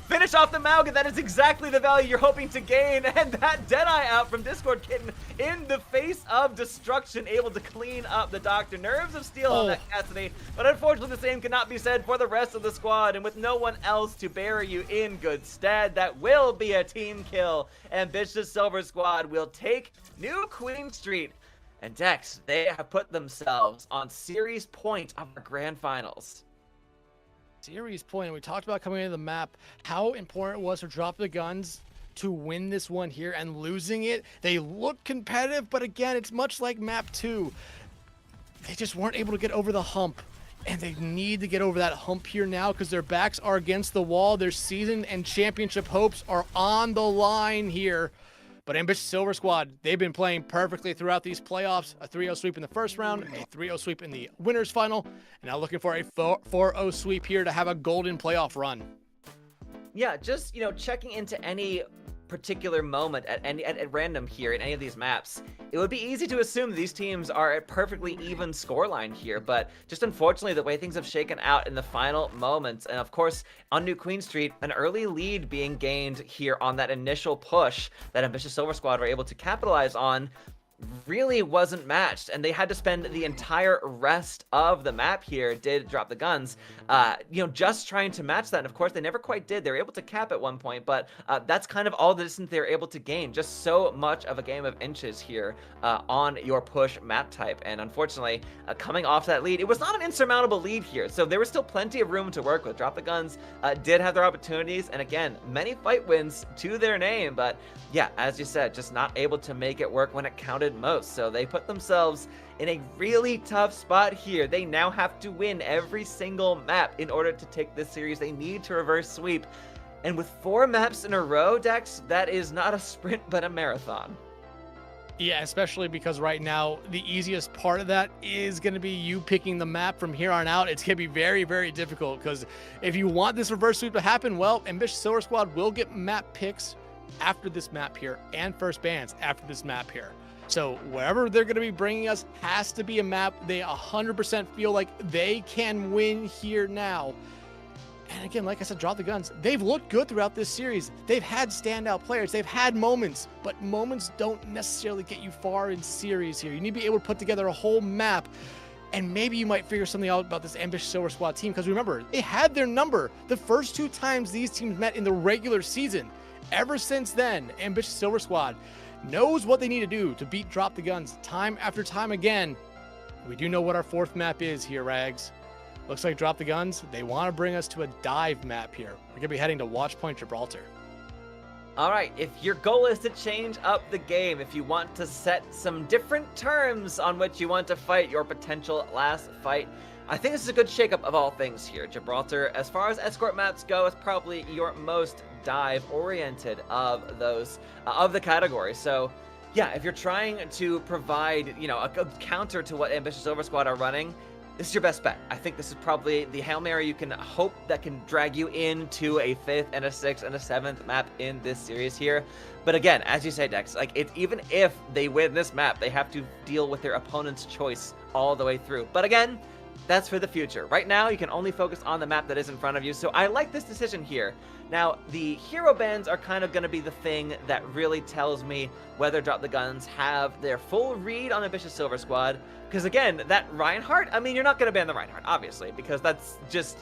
Finish off the Mauga. That is exactly the value you're hoping to gain. And that Deadeye out from Discord Kitten in the face of destruction, able to clean up the Doctor. Nerves of steel on that Cassidy. But unfortunately, the same cannot be said for the rest of the squad. And with no one else to bury you in good stead, that will be a team kill. Ambitious Silver Squad will take New Queen Street. And Dex, they have put themselves on series point of our grand finals. Series point, and we talked about coming into the map, how important it was for Drop the Guns to win this one here, and losing it, they look competitive, but again, it's much like map 2. They just weren't able to get over the hump, and they need to get over that hump here now because their backs are against the wall. Their season and championship hopes are on the line here. But Ambitious Silver Squad, they've been playing perfectly throughout these playoffs. A 3-0 sweep in the first round, a 3-0 sweep in the winners final, and now looking for a 4-0 sweep here to have a golden playoff run. Yeah, just, checking into any particular moment at random here in any of these maps, it would be easy to assume these teams are at perfectly even scoreline here, but just unfortunately the way things have shaken out in the final moments, and of course on New Queen Street, an early lead being gained here on that initial push that Ambitious Silver Squad were able to capitalize on, really wasn't matched, and they had to spend the entire rest of the map here, did Drop the Guns, just trying to match that. And of course, they never quite did. They were able to cap at one point, but that's kind of all the distance they were able to gain. Just so much of a game of inches here on your push map type. And unfortunately, coming off that lead, it was not an insurmountable lead here. So there was still plenty of room to work with. Drop the Guns did have their opportunities, and again, many fight wins to their name, but yeah, as you said, just not able to make it work when it counted most. So they put themselves in a really tough spot here. They now have to win every single map in order to take this series. They need to reverse sweep. And with 4 maps in a row, Dex, that is not a sprint, but a marathon. Yeah, especially because right now, the easiest part of that is going to be you picking the map from here on out. It's going to be very, very difficult because if you want this reverse sweep to happen, well, Ambitious Silver Squad will get map picks after this map here and first bans after this map here. So wherever they're going to be bringing us has to be a map they 100% feel like they can win here now. And again, like I said, Drop the Guns, they've looked good throughout this series. They've had standout players. They've had moments, but moments don't necessarily get you far in series here. You need to be able to put together a whole map, and maybe you might figure something out about this Ambitious Silver Squad team, because remember, they had their number the first 2 times these teams met in the regular season. Ever since then, Ambitious Silver Squad, knows what they need to do to beat Drop the Guns time after time again. We do know what our fourth map is here, Rags. Looks like Drop the Guns, they want to bring us to a dive map here. We're going to be heading to Watch Point Gibraltar. All right, if your goal is to change up the game, if you want to set some different terms on which you want to fight your potential last fight, I think this is a good shakeup of all things here. Gibraltar, as far as escort maps go, is probably your most dive-oriented of those, of the category. So, yeah, if you're trying to provide, you know, a counter to what Ambitious Oversquad are running, this is your best bet. I think this is probably the Hail Mary you can hope that can drag you into a 5th and a 6th and a 7th map in this series here. But again, as you say, Dex, like, even if they win this map, they have to deal with their opponent's choice all the way through. But again, that's for the future. Right now, you can only focus on the map that is in front of you, so I like this decision here. Now, the hero bans are kind of going to be the thing that really tells me whether Drop the Guns have their full read on Ambitious Silver Squad. Because again, that Reinhardt, I mean, you're not going to ban the Reinhardt, obviously, because that's just...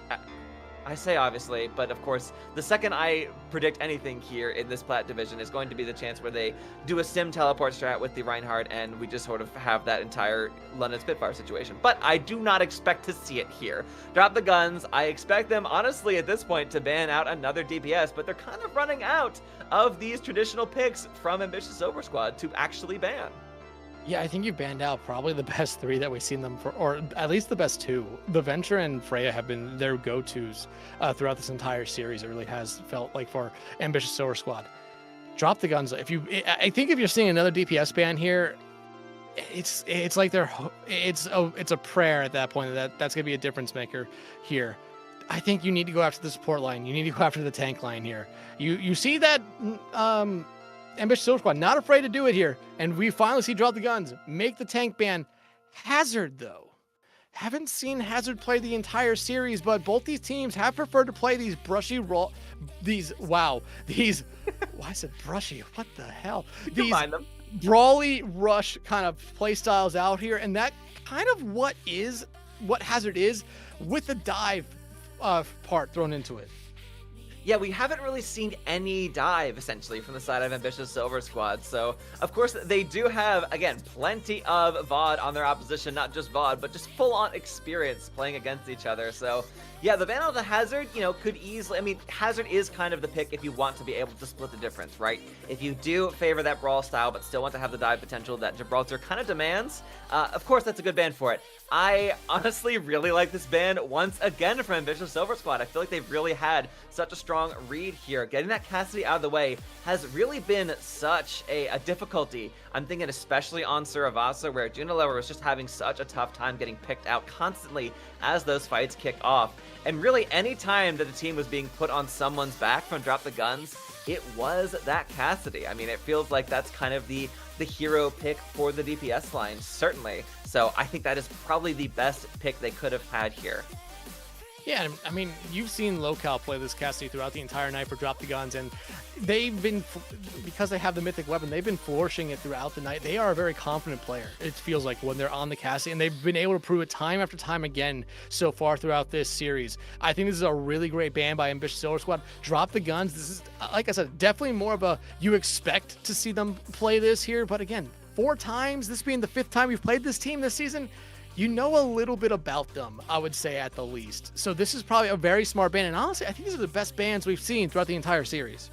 I say obviously, but of course, the second I predict anything here in this Plat division is going to be the chance where they do a sim teleport strat with the Reinhardt and we just sort of have that entire London Spitfire situation. But I do not expect to see it here. Drop the Guns, I expect them, honestly, at this point, to ban out another DPS, but they're kind of running out of these traditional picks from Ambitious Oversquad to actually ban. Yeah, I think you banned out probably the best 3 that we've seen them for, or at least the best 2. The Venture and Freya have been their go-tos throughout this entire series. It really has felt like for Ambitious Silver Squad. Drop the Guns. I think if you're seeing another DPS ban here, it's like it's a prayer at that point that's gonna be a difference maker here. I think you need to go after the support line. You need to go after the tank line here. You see that Ambitious Silver Squad not afraid to do it here, and we finally see Drop the Guns make the tank ban. Hazard, though, haven't seen Hazard play the entire series, but both these teams have preferred to play these brushy why I said brushy, what the hell? These brawly rush kind of play styles out here, and that kind of what Hazard is with the dive part thrown into it. Yeah, we haven't really seen any dive, essentially, from the side of Ambitious Silver Squad. So, of course, they do have, again, plenty of VOD on their opposition. Not just VOD, but just full-on experience playing against each other. So, yeah, the ban of the Hazard, you know, could easily... I mean, Hazard is kind of the pick if you want to be able to split the difference, right? If you do favor that brawl style, but still want to have the dive potential that Gibraltar kind of demands, of course, that's a good ban for it. I honestly really like this ban once again from Ambitious Silver Squad. I feel like they've really had such a strong read here. Getting that Cassidy out of the way has really been such a difficulty. I'm thinking especially on Suravasa, where Junalower was just having such a tough time getting picked out constantly as those fights kick off. And really, any time that the team was being put on someone's back from Drop the Guns, it was that Cassidy. I mean, it feels like that's kind of the hero pick for the DPS line, certainly. So I think that is probably the best pick they could have had here. Yeah, I mean, you've seen Local play this Cassidy throughout the entire night for Drop the Guns, and they've been, because they have the mythic weapon, they've been flourishing it throughout the night. They are a very confident player, it feels like, when they're on the Cassidy, and they've been able to prove it time after time again so far throughout this series. I think this is a really great ban by Ambitious Silver Squad. Drop the Guns, this is, like I said, definitely more of a, you expect to see them play this here, but again, 4 times, this being the 5th time you've played this team this season, you know a little bit about them, I would say, at the least. So this is probably a very smart ban, and honestly, I think these are the best bans we've seen throughout the entire series.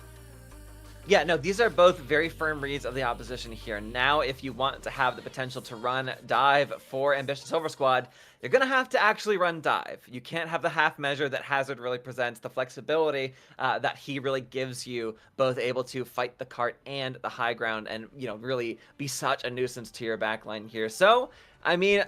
Yeah, no, these are both very firm reads of the opposition here. Now, if you want to have the potential to run dive for Ambitious Silver Squad, you're going to have to actually run dive. You can't have the half measure that Hazard really presents, the flexibility that he really gives you, both able to fight the cart and the high ground and, you know, really be such a nuisance to your backline here. So, I mean,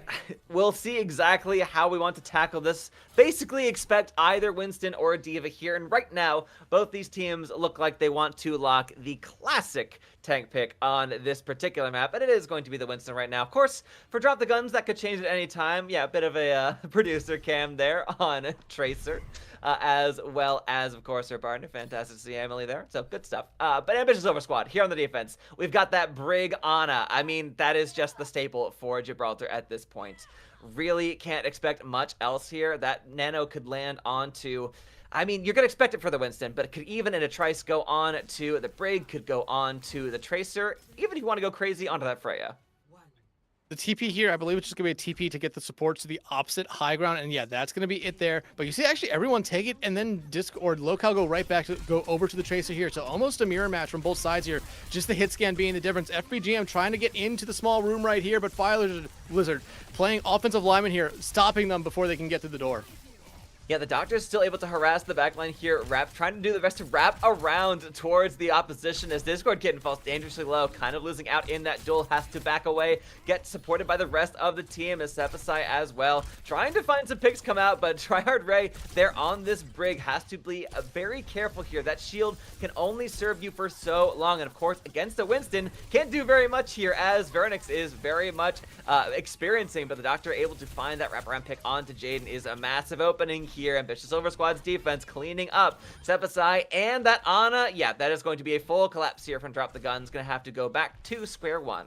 we'll see exactly how we want to tackle this. Basically, expect either Winston or D.Va here. And right now, both these teams look like they want to lock the classic tank pick on this particular map. And it is going to be the Winston right now. Of course, for Drop the Guns, that could change at any time. Yeah, a bit of a producer cam there on Tracer. as well as, of course, our partner. Fantastic to see Emily there. So good stuff. But Ambitious Over Squad here on the defense. We've got that Brig Ana. I mean, that is just the staple for Gibraltar at this point. Really can't expect much else here. That Nano could land onto... I mean, you're going to expect it for the Winston, but it could even in a Trice go on to the Brig, could go on to the Tracer, even if you want to go crazy onto that Freya. The TP here, I believe it's just going to be a TP to get the support to the opposite high ground, and yeah, that's going to be it there. But you see actually everyone take it, and then Disc or Locale go right back to go over to the Tracer here. So almost a mirror match from both sides here. Just the hit scan being the difference. FBGM trying to get into the small room right here, but Fire Blizzard playing offensive lineman here, stopping them before they can get to the door. Yeah, the Doctor is still able to harass the backline here, trying to do the best to wrap around towards the opposition as Discord Kitten falls dangerously low, kind of losing out in that duel, has to back away, get supported by the rest of the team as Sephisai as well, trying to find some picks come out, but Tryhard Ray there on this Brig has to be very careful here. That shield can only serve you for so long, and of course, against the Winston, can't do very much here as Vernix is very much experiencing, but the Doctor able to find that wraparound pick onto Jaden is a massive opening here. Ambitious Over Squad's defense cleaning up Sephisai and that Ana. Yeah, that is going to be a full collapse here from Drop the Guns. Going to have to go back to square one.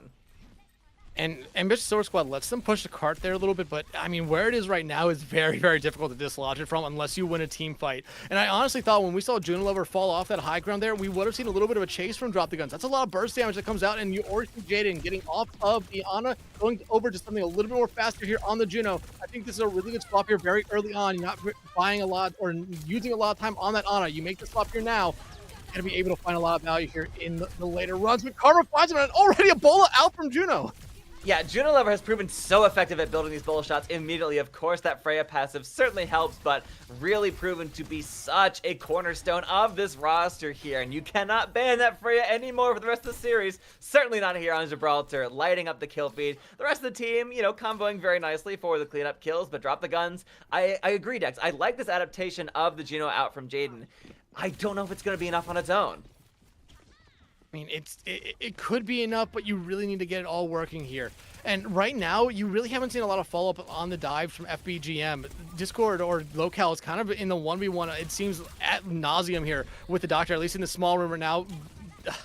And Ambitious Over Squad lets them push the cart there a little bit, but I mean, where it is right now is very, very difficult to dislodge it from unless you win a team fight. And I honestly thought when we saw Junilover fall off that high ground there, we would have seen a little bit of a chase from Drop the Guns. That's a lot of burst damage that comes out, and you already see Jaden getting off of the Ana, going over to something a little bit more faster here on the Juno. I think this is a really good swap here very early on. You're not buying a lot or using a lot of time on that Ana. You make the swap here now. Going to be able to find a lot of value here in the later runs. But Karma finds him, and already a bola out from Juno. Yeah, Junilover has proven so effective at building these bola shots immediately. Of course, that Freya passive certainly helps, but really proven to be such a cornerstone of this roster here. And you cannot ban that Freya anymore for the rest of the series. Certainly not here on Gibraltar, lighting up the kill feed. The rest of the team, you know, comboing very nicely for the cleanup kills, but Drop the Guns. I agree, Dex. I like this adaptation of the Juno out from Jaden. I don't know if it's going to be enough on its own. I mean, it could be enough, but you really need to get it all working here. And right now, you really haven't seen a lot of follow-up on the dives from FBGM. Discord or Locale is kind of in the 1v1, it seems, ad nauseum here with the Doctor, at least in the small room right now.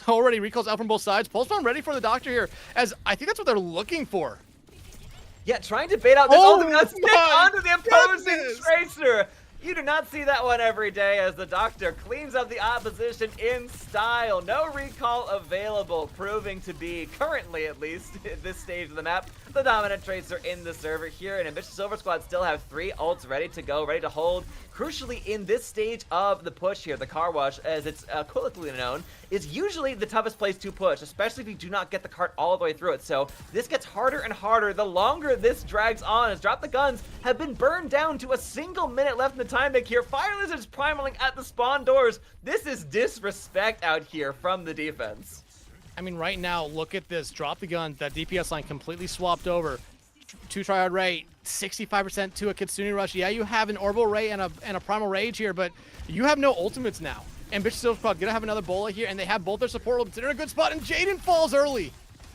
Already recalls out from both sides. Pulsebomb ready for the Doctor here, as I think that's what they're looking for. Yeah, trying to bait out this ultimate stick onto the opposing goodness. Tracer. You do not see that one every day as the Doctor cleans up the opposition in style. No recall available, proving to be, currently at least, at this stage of the map, the dominant Tracer in the server here. And Ambitious Over Squad still have 3 ults ready to go, ready to hold. Crucially, in this stage of the push here, the car wash, as it's colloquially known, is usually the toughest place to push, especially if you do not get the cart all the way through it. So this gets harder and harder the longer this drags on, as Drop the Guns have been burned down to a single minute left in the time bank here. Fire Lizards primaling at the spawn doors. This is disrespect out here from the defense. I mean, right now, look at this. Drop the Guns. That DPS line completely swapped over. 2 Tryhard Ray, 65% to a Kitsune Rush. Yeah, you have an Orbital Ray and a Primal Rage here, but you have no ultimates now. Ambitious Over Squad gonna have another Bola here, and they have both their support ultimates. They're in a good spot, and Jaden falls early.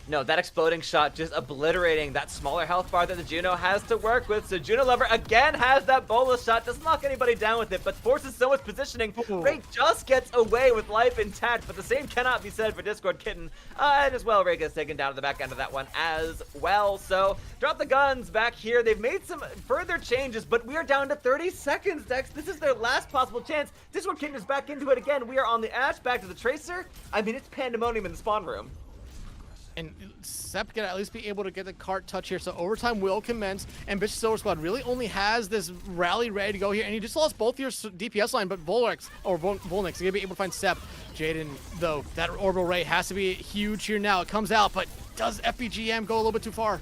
No, that exploding shot just obliterating that smaller health bar that the Juno has to work with. So Junilover again has that bolus shot. Doesn't knock anybody down with it, but forces so much positioning. Ray just gets away with life intact, but the same cannot be said for Discord Kitten. And as well, Ray gets taken down to the back end of that one as well. So Drop the Guns back here. They've made some further changes, but we are down to 30 seconds, Dex. This is their last possible chance. Discord Kitten is back into it again. We are on the Ash, back to the Tracer. I mean, it's pandemonium in the spawn room. And Sep can at least be able to get the cart touch here, so overtime will commence. Ambitious Over Squad really only has this rally ready to go here, and he just lost both your DPS line, but Volnix is gonna be able to find Sep. Jaden, though, that Orbital Ray has to be huge here now. It comes out, but does FPGM go a little bit too far?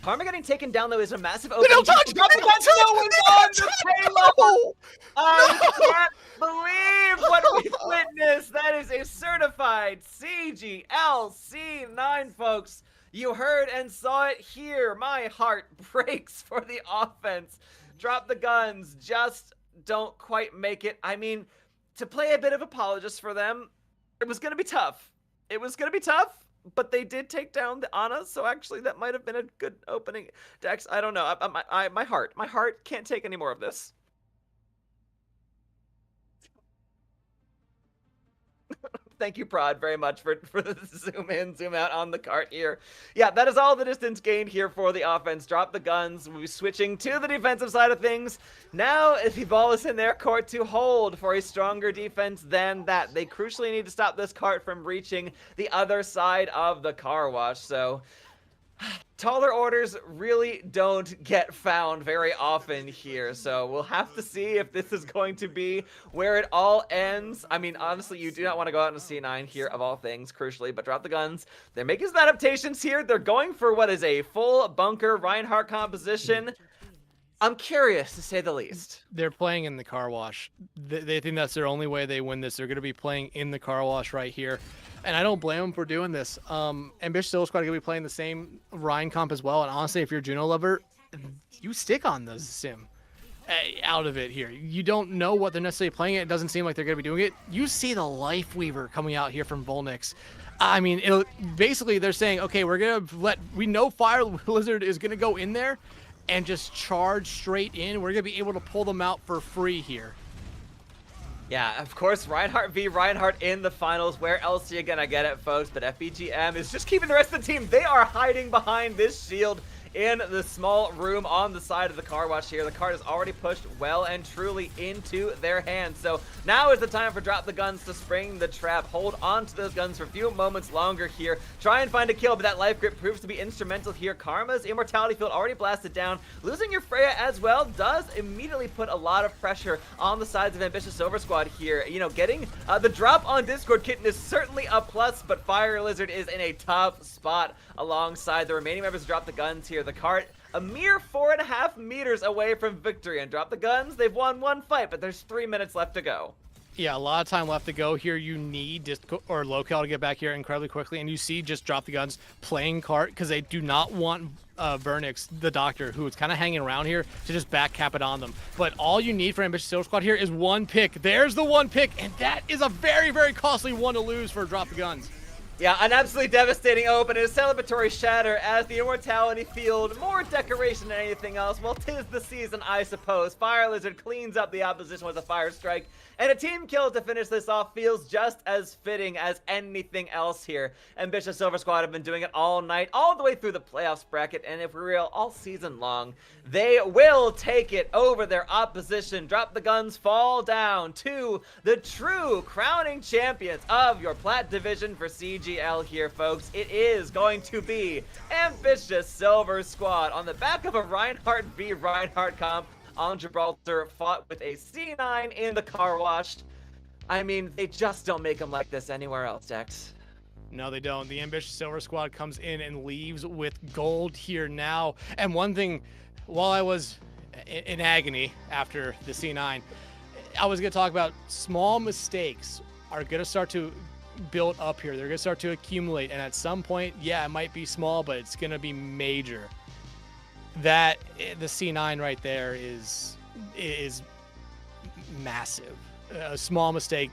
Karma getting taken down, though, is a massive opening. No touch! No touch! No one's on the payload! I can't believe what we've witnessed. That is a certified CGL S16, folks. You heard and saw it here. My heart breaks for the offense. Drop the Guns just don't quite make it. I mean, to play a bit of apologist for them, it was going to be tough. It was going to be tough. But they did take down the Ana, so actually that might have been a good opening. Dex, I don't know. My heart can't take any more of this. Thank you, Prod, very much for the zoom in, zoom out on the cart here. Yeah, that is all the distance gained here for the offense. Drop the guns. We'll be switching to the defensive side of things. Now, if the ball is in their court to hold for a stronger defense than that, they crucially need to stop this cart from reaching the other side of the car wash. So taller orders really don't get found very often here, so we'll have to see if this is going to be where it all ends. I mean, honestly, you do not want to go out in a C9 here, of all things, crucially, but drop the guns. They're making some adaptations here. They're going for what is a full bunker Reinhardt composition. I'm curious, to say the least. They're playing in the car wash. They think that's their only way they win this. They're going to be playing in the car wash right here. And I don't blame them for doing this. Ambitious Silver Squad are going to be playing the same Ryan comp as well. And honestly, if you're a Juno lover, you stick on the sim out of it here. You don't know what they're necessarily playing. It doesn't seem like they're going to be doing it. You see the Life Weaver coming out here from Volnix. I mean, basically they're saying, okay, we know Fire Lizard is going to go in there and just charge straight in. We're going to be able to pull them out for free here. Yeah, of course, Reinhardt v. Reinhardt in the finals. Where else are you gonna get it, folks? But FBGM is just keeping the rest of the team. They are hiding behind this shield in the small room on the side of the car wash here. The cart is already pushed well and truly into their hands. So now is the time for Drop the Guns to spring the trap. Hold on to those guns for a few moments longer here. Try and find a kill, but that life grip proves to be instrumental here. Karma's immortality field already blasted down. Losing your Freya as well does immediately put a lot of pressure on the sides of Ambitious Silver Squad here. You know, getting the drop on Discord Kitten is certainly a plus, but Fire Lizard is in a tough spot alongside the remaining members. Drop the Guns here. The cart a mere 4.5 meters away from victory, and Drop the Guns, they've won one fight, but there's 3 minutes left to go. Yeah, a lot of time left to go here. You need Disco or Locale to get back here incredibly quickly, and you see just Drop the Guns playing cart because they do not want Vernix, the doctor, who is kind of hanging around here, to just back cap it on them. But all you need for Ambitious Silver Squad here is one pick. There's the one pick, and that is a very, very costly one to lose for Drop the Guns. Yeah, an absolutely devastating open and a celebratory shatter as the immortality field, more decoration than anything else. Well, 'tis the season, I suppose. Fire Lizard cleans up the opposition with a fire strike, and a team kill to finish this off feels just as fitting as anything else here. Ambitious Silver Squad have been doing it all night, all the way through the playoffs bracket, and if we're real, all season long. They will take it over their opposition. Drop the Guns fall down to the true crowning champions of your Plat division for CGL here, folks. It is going to be Ambitious Silver Squad on the back of a Reinhardt v. Reinhardt comp on Gibraltar, fought with a C9 in the car wash. I mean, they just don't make them like this anywhere else, Dex. No, they don't. The Ambitious Silver Squad comes in and leaves with gold here now. And one thing, while I was in agony after the C9, I was going to talk about small mistakes are going to start to build up here. They're going to start to accumulate. And at some point, yeah, it might be small, but it's going to be major. The C9 right there is massive. A small mistake,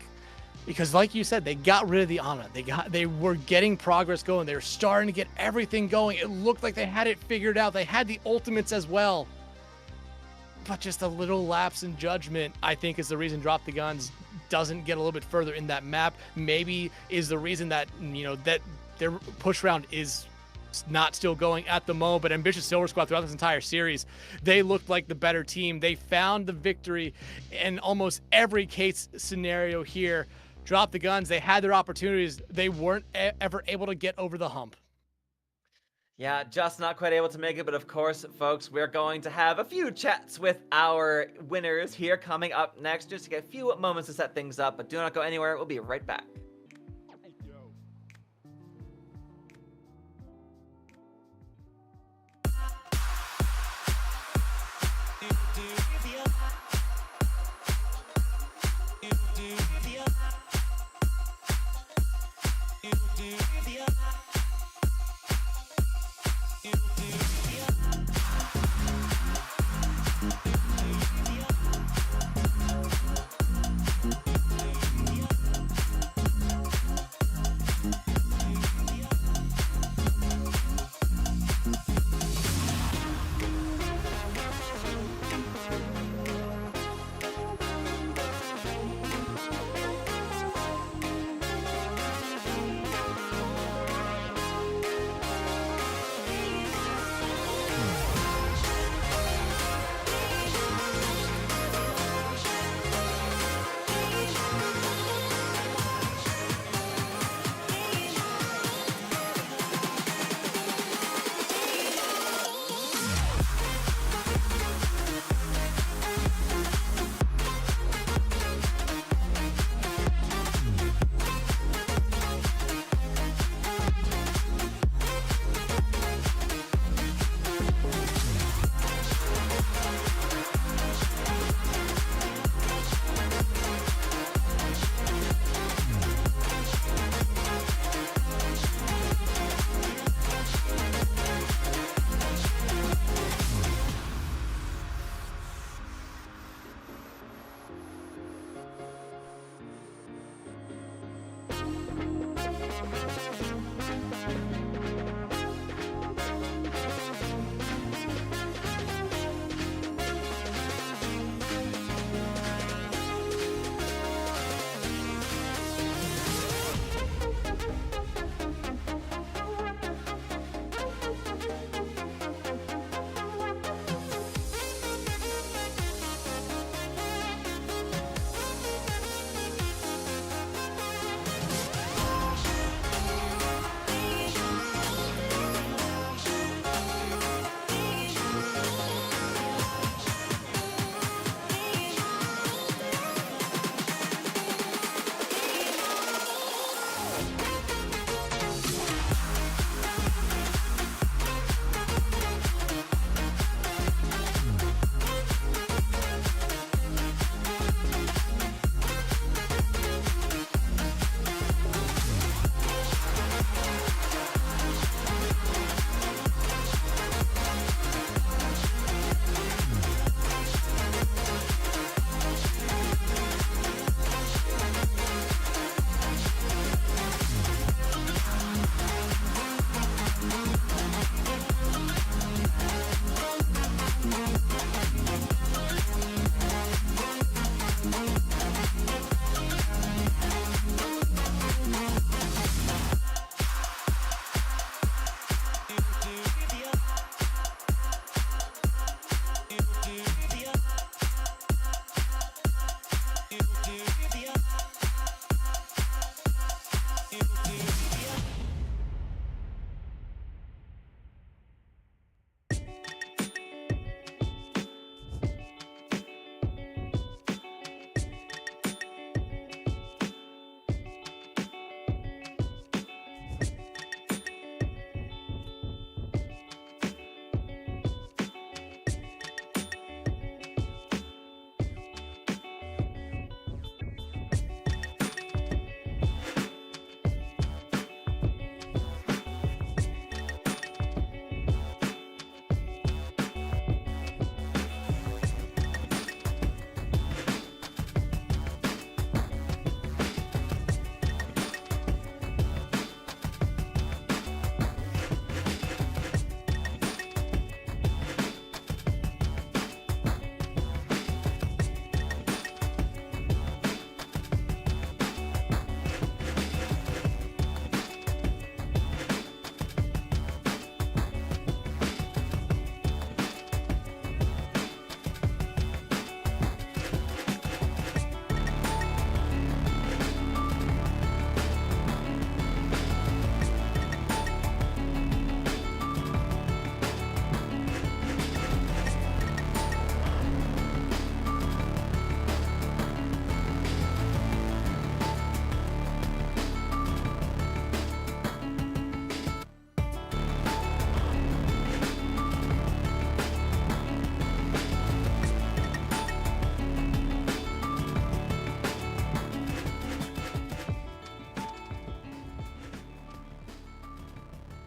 because like you said, they got rid of the Ana. They were getting progress going. They were starting to get everything going. It looked like they had it figured out. They had the ultimates as well. But just a little lapse in judgment, I think, is the reason Drop the Guns doesn't get a little bit further in that map. Maybe is the reason that, you know, that their push round is not still going at the moment. But Ambitious Silver Squad throughout this entire series, they looked like the better team. They found the victory in almost every case scenario here. Drop the Guns, they had their opportunities. They weren't ever able to get over the hump. Yeah, just not quite able to make it, but of course, folks, we're going to have a few chats with our winners here coming up next, just to get a few moments to set things up, but do not go anywhere. We'll be right back.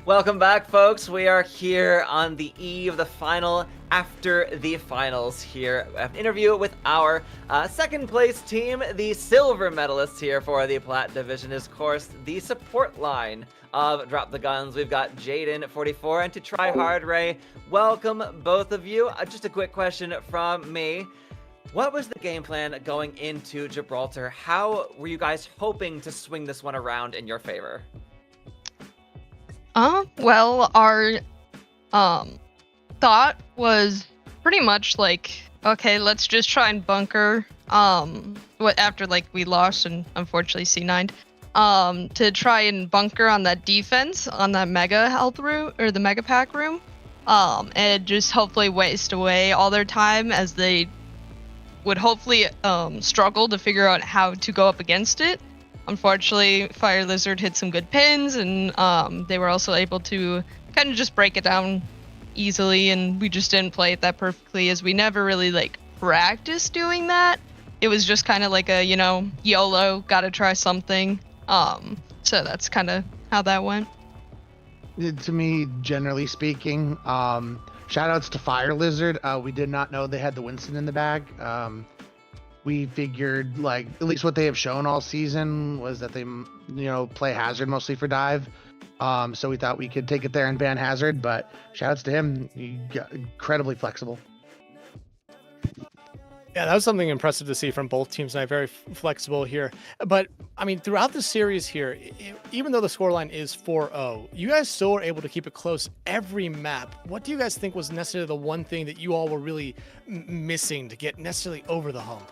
Welcome back, folks. We are here on the eve of the final, after the finals here. An interview with our second place team, the silver medalists here for the Plat division is, of course, the support line of Drop the Guns. We've got Jaden44 and To Try Hard Ray. Welcome, both of you. Just a quick question from me. What was the game plan going into Gibraltar? How were you guys hoping to swing this one around in your favor? Well, our thought was pretty much like, okay, let's just try and bunker after like we lost and unfortunately C9'd, to try and bunker on that defense on that mega health room or the mega pack room, and just hopefully waste away all their time as they would hopefully struggle to figure out how to go up against it. Unfortunately, Fire Lizard hit some good pins, and they were also able to kind of just break it down easily, and we just didn't play it that perfectly as we never really like practiced doing that. It was just kind of like a, you know, YOLO, gotta try something. So that's kind of how that went. To me, generally speaking, shout outs to Fire Lizard. We did not know they had the Winston in the bag. we figured, like, at least what they have shown all season was that they, play Hazard mostly for dive. So we thought we could take it there and ban Hazard, but shoutouts to him. He got incredibly flexible. Yeah, that was something impressive to see from both teams tonight. Very flexible here. But, I mean, throughout the series here, even though the scoreline is 4-0, you guys still were able to keep it close every map. What do you guys think was necessarily the one thing that you all were really missing to get necessarily over the hump?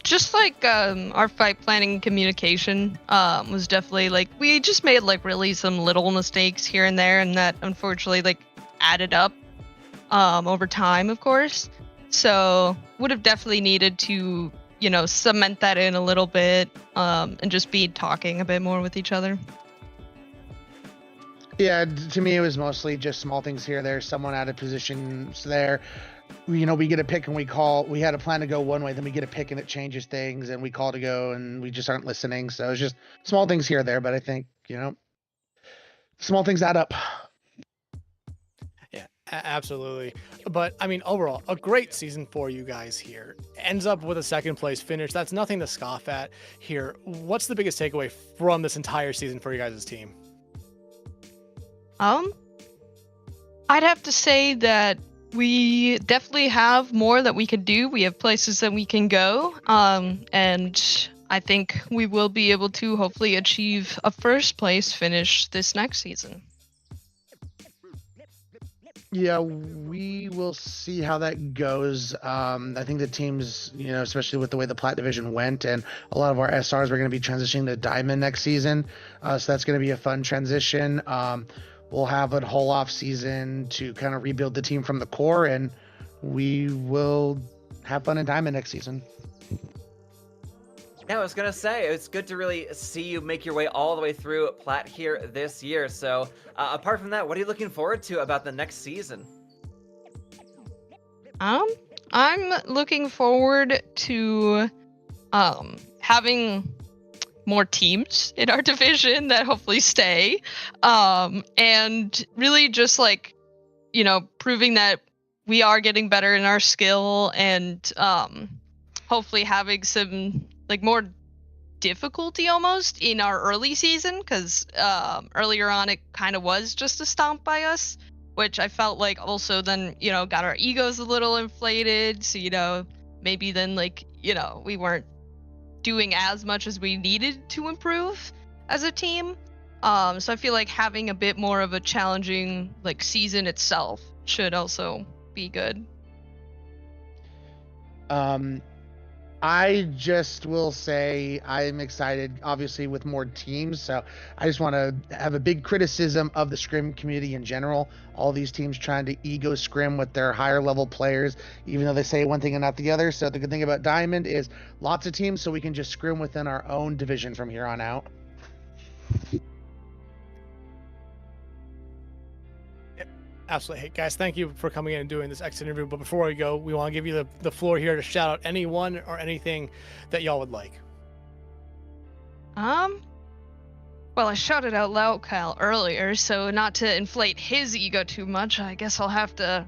Just like our fight planning and communication was definitely like we just made like really some little mistakes here and there, and that unfortunately like added up over time, of course. So would have definitely needed to, cement that in a little bit and just be talking a bit more with each other. Yeah, to me, it was mostly just small things here, there, someone out of positions there. We get a pick and we had a plan to go one way, then we get a pick and it changes things, and we call to go and we just aren't listening. So it's just small things here or there, but I think, small things add up. Yeah, absolutely. But I mean, overall, a great season for you guys here. Ends up with a second place finish. That's nothing to scoff at here. What's the biggest takeaway from this entire season for you guys' team? I'd have to say that we definitely have more that we could do. We have places that we can go. And I think we will be able to hopefully achieve a first place finish this next season. Yeah, we will see how that goes. I think the teams, especially with the way the Plat division went, and a lot of our SRs are going to be transitioning to Diamond next season. So that's going to be a fun transition. We'll have a whole off season to kind of rebuild the team from the core, and we will have fun in Diamond next season. Yeah, I was gonna say, it's good to really see you make your way all the way through Plat here this year. So, apart from that, what are you looking forward to about the next season? I'm looking forward to having more teams in our division that hopefully stay, and really just like, proving that we are getting better in our skill, and hopefully having some like more difficulty almost in our early season, because earlier on it kind of was just a stomp by us, which I felt like also then got our egos a little inflated, so maybe then we weren't doing as much as we needed to improve as a team. So I feel like having a bit more of a challenging season itself should also be good. I just will say I'm excited, obviously, with more teams. So I just want to have a big criticism of the scrim community in general. All these teams trying to ego scrim with their higher level players, even though they say one thing and not the other. So the good thing about Diamond is lots of teams, so we can just scrim within our own division from here on out. Absolutely. Hey, guys, thank you for coming in and doing this exit interview. But before we go, we want to give you the floor here to shout out anyone or anything that y'all would like. Well, I shouted out Cal earlier, so not to inflate his ego too much, I guess I'll have to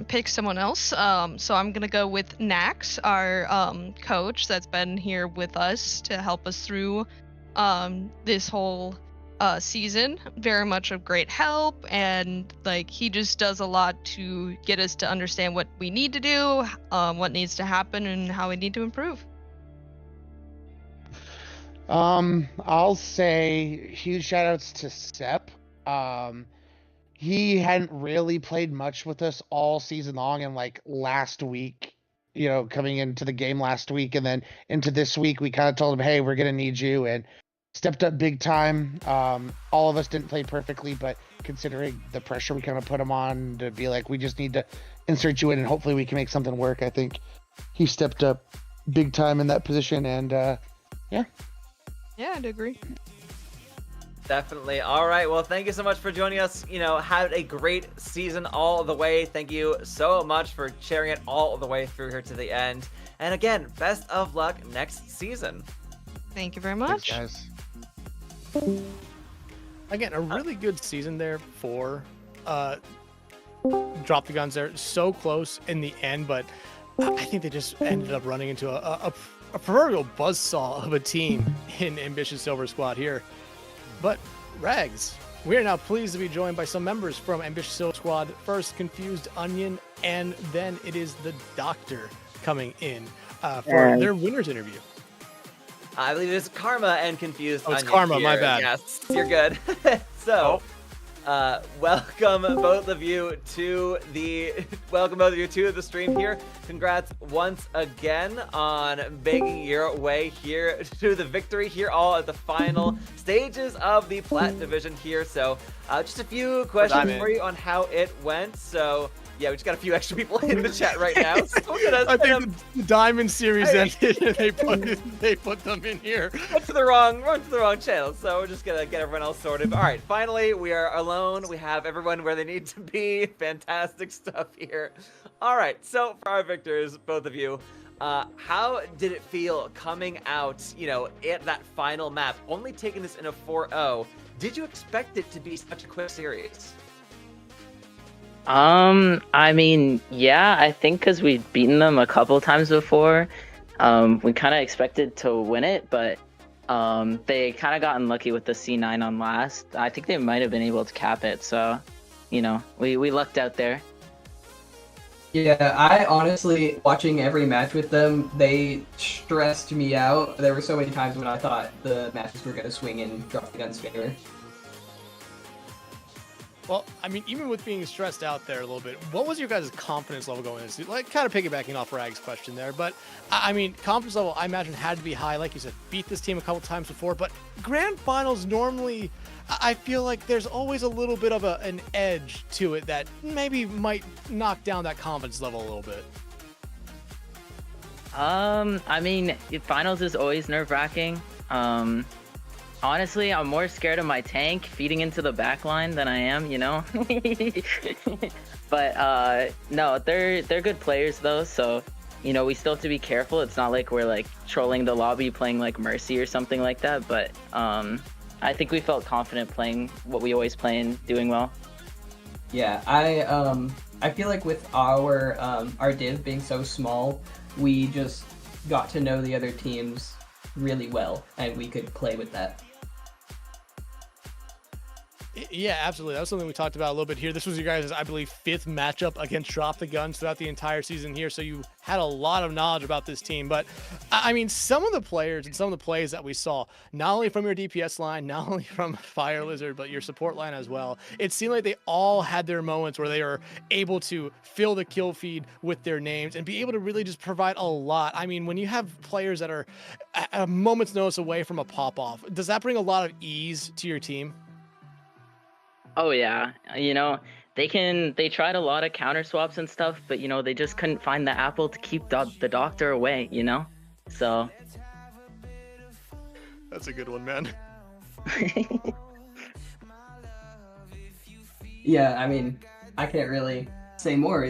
pick someone else. So I'm gonna go with Nax, our coach that's been here with us to help us through this whole season. Very much of great help, and he just does a lot to get us to understand what we need to do, what needs to happen, and how we need to improve. I'll say huge shout outs to Sep. He hadn't really played much with us all season long, and last week, coming into the game last week and then into this week, we kind of told him, hey, we're gonna need you, and stepped up big time. All of us didn't play perfectly, but considering the pressure we kind of put him on to be like, we just need to insert you in and hopefully we can make something work, I think he stepped up big time in that position, and yeah. Yeah, I'd agree. Definitely. All right. Well, thank you so much for joining us. Had a great season all the way. Thank you so much for sharing it all the way through here to the end. And again, best of luck next season. Thank you very much. Thanks, guys. Again, a really good season there for Drop the Guns there. So close in the end, but I think they just ended up running into a proverbial buzzsaw of a team in Ambitious Silver Squad here. But Rags, we are now pleased to be joined by some members from Ambitious Silver Squad. First, Confused Onion, and then it is the Doctor coming in for their winners interview. I believe it's Karma and Confused Oh, it's Onion Karma, here. my bad. Yes, you're good. So, welcome both of you to the stream here. Congrats once again on making your way here to the victory here, all at the final stages of the Plat division here. So, just a few questions for you on how it went. So, yeah, we just got a few extra people in the chat right now. So I think the Diamond Series ended and they put them in here. Went to the wrong channel, so we're just gonna get everyone else sorted. All right, finally we are alone. We have everyone where they need to be. Fantastic stuff here. All right, so for our victors, both of you, how did it feel coming out, at that final map, only taking this in a 4-0? Did you expect it to be such a quick series? I mean, yeah, I think because we'd beaten them a couple times before, we kind of expected to win it, but they kind of got unlucky with the C9 on last. I think they might have been able to cap it, so, we lucked out there. Yeah, I honestly, watching every match with them, they stressed me out. There were so many times when I thought the matches were going to swing in Drop the Gun's favor. Well, I mean, even with being stressed out there a little bit, what was your guys' confidence level going into? Like, kind of piggybacking off Rag's question there, but I mean, confidence level, I imagine, had to be high. Like you said, beat this team a couple times before, but grand finals normally, I feel like there's always a little bit of an edge to it that maybe might knock down that confidence level a little bit. I mean, finals is always nerve-wracking. Honestly, I'm more scared of my tank feeding into the back line than I am, But no, they're good players though, so we still have to be careful. It's not like we're like trolling the lobby playing like Mercy or something like that, but I think we felt confident playing what we always play and doing well. Yeah, I feel like with our div being so small, we just got to know the other teams really well, and we could play with that. Yeah, absolutely. That was something we talked about a little bit here. This was your guys' I believe 5th matchup against Drop the Guns throughout the entire season here, so you had a lot of knowledge about this team. But I mean, some of the players and some of the plays that we saw, not only from your DPS line, not only from Fire Lizard, but your support line as well, it seemed like they all had their moments where they were able to fill the kill feed with their names and be able to really just provide a lot. I mean, when you have players that are a moment's notice away from a pop-off, does that bring a lot of ease to your team? Oh yeah, they tried a lot of counter swaps and stuff, but they just couldn't find the apple to keep the doctor away, So that's a good one, man. Yeah, I mean, I can't really say more.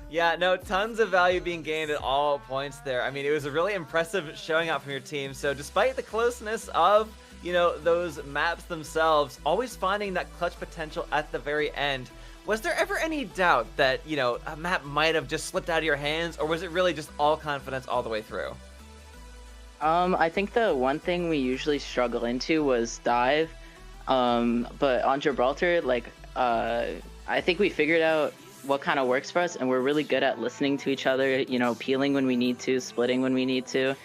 Yeah, no, tons of value being gained at all points there. I mean, it was a really impressive showing out from your team. So despite the closeness of those maps themselves, always finding that clutch potential at the very end. Was there ever any doubt that, a map might have just slipped out of your hands, or was it really just all confidence all the way through? I think the one thing we usually struggle into was dive. But on Gibraltar, I think we figured out what kind of works for us, and we're really good at listening to each other, peeling when we need to, splitting when we need to.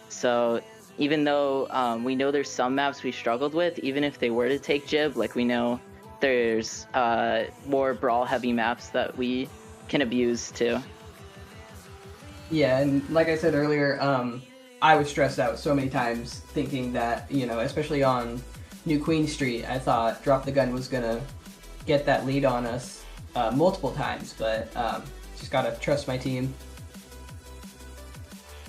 So even though we know there's some maps we struggled with, even if they were to take Jib, we know there's more brawl-heavy maps that we can abuse too. Yeah, and like I said earlier, I was stressed out so many times thinking that, especially on New Queen Street, I thought Drop the Gun was gonna get that lead on us multiple times, but just gotta trust my team.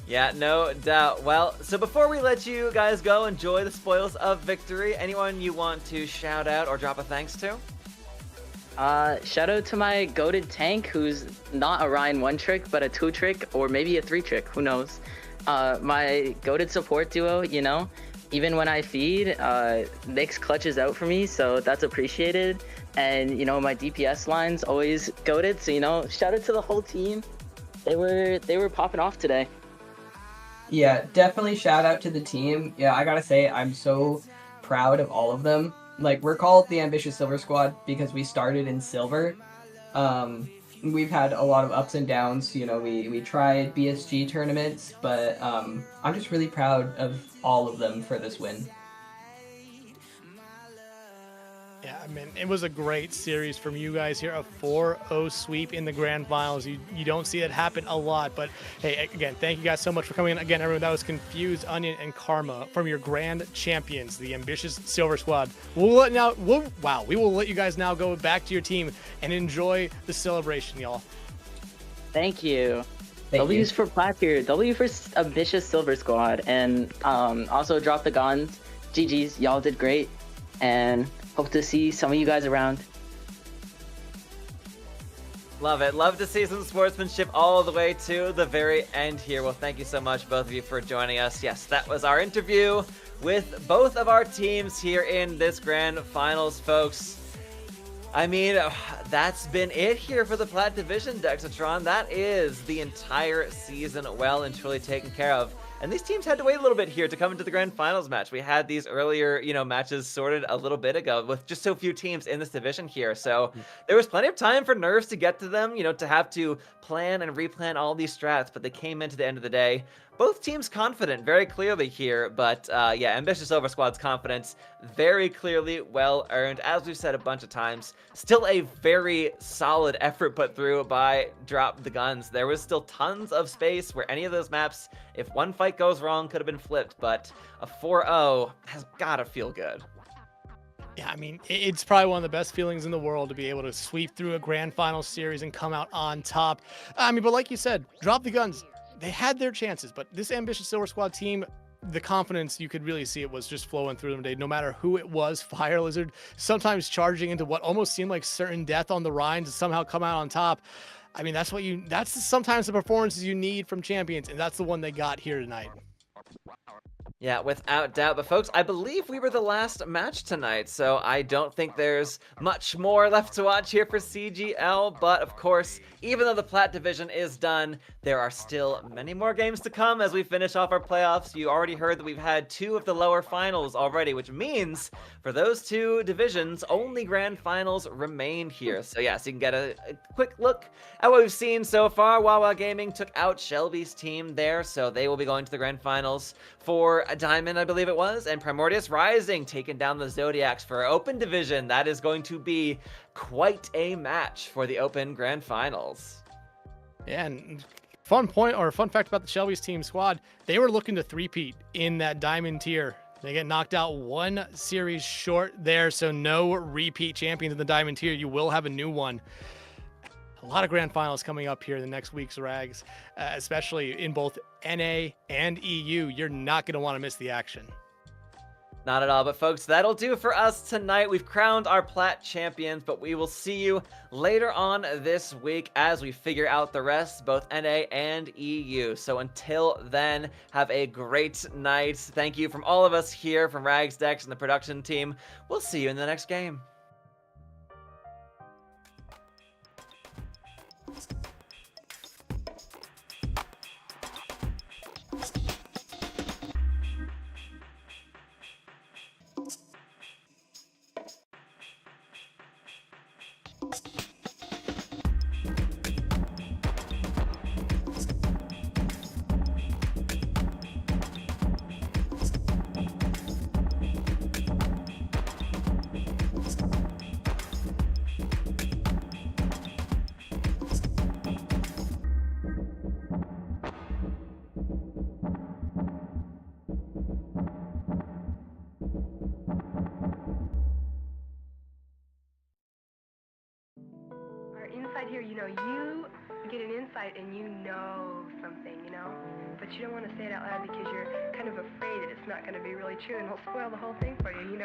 Yeah, no doubt. Well, so before we let you guys go enjoy the spoils of victory, anyone you want to shout out or drop a thanks to? Shout out to my goated tank, who's not a Ryan 1-trick, but a 2-trick, or maybe a 3-trick, who knows. My goated support duo, even when I feed, Nick's clutches out for me, so that's appreciated. And, you know, my DPS line's always goated, so, you know, shout out to the whole team. They were popping off today. Yeah, definitely shout out to the team. Yeah, I gotta say, I'm so proud of all of them. Like, we're called the Ambitious Silver Squad because we started in silver. We've had a lot of ups and downs. You know, we tried BSG tournaments, but I'm just really proud of all of them for this win. Yeah, I mean, it was a great series from you guys here. A 4-0 sweep in the grand finals. You don't see it happen a lot, but hey, again, thank you guys so much for coming in. Again, everyone, that was Confused, Onion, and Karma from your grand champions, the Ambitious Silver Squad. We will let you guys now go back to your team and enjoy the celebration, y'all. Thank you. Thank W's you. for Plat here. W for Ambitious Silver Squad. And also drop the guns. GG's, y'all did great. And hope to see some of you guys around. Love it. Love to see some sportsmanship all the way to the very end here. Well, thank you so much, both of you, for joining us. Yes, that was our interview with both of our teams here in this grand finals, folks. I mean, that's been it here for the Plat Division, Dexatron. That is the entire season well and truly taken care of. And these teams had to wait a little bit here to come into the grand finals match. We had these earlier, matches sorted a little bit ago with just so few teams in this division here. So there was plenty of time for nerves to get to them, to have to plan and replan all these strats, but they came into the end of the day. Both teams confident very clearly here, but yeah, Ambitious Silver Squad's confidence very clearly well earned. As we've said a bunch of times, still a very solid effort put through by Drop the Guns. There was still tons of space where any of those maps, if one fight goes wrong, could have been flipped, but a 4-0 has gotta feel good. Yeah, I mean, it's probably one of the best feelings in the world to be able to sweep through a grand final series and come out on top. I mean, but like you said, Drop the Guns, they had their chances, but this Ambitious Silver Squad team, the confidence, you could really see it was just flowing through them today, no matter who it was. Fire Lizard sometimes charging into what almost seemed like certain death on the Rhine to somehow come out on top. I mean, that's sometimes the performances you need from champions, and that's the one they got here tonight. Yeah, without doubt. But folks, I believe we were the last match tonight, so I don't think there's much more left to watch here for CGL. But of course, even though the Plat division is done, there are still many more games to come as we finish off our playoffs. You already heard that we've had 2 of the lower finals already, which means for those 2 divisions, only grand finals remain here. So yeah, so you can get a quick look at what we've seen so far. Wawa Gaming took out Shelby's team there, so they will be going to the grand finals for a Diamond, I believe it was, and Primordius Rising taking down the Zodiacs for Open Division. That is going to be quite a match for the Open Grand Finals. Yeah, and fun fact about the Shelby's team squad, they were looking to three-peat in that Diamond tier. They get knocked out 1 series short there, so no repeat champions in the Diamond tier. You will have a new one. A lot of grand finals coming up here in the next week's Rags, especially in both NA and EU. You're not going to want to miss the action. Not at all, but folks, that'll do for us tonight. We've crowned our Plat champions, but we will see you later on this week as we figure out the rest, both NA and EU. So until then, have a great night. Thank you from all of us here from Rags, Dex, and the production team. We'll see you in the next game. Inside here, you get an insight and you know something, but you don't want to say it out loud because you're kind of afraid that it's not going to be really true and it'll spoil the whole thing for you,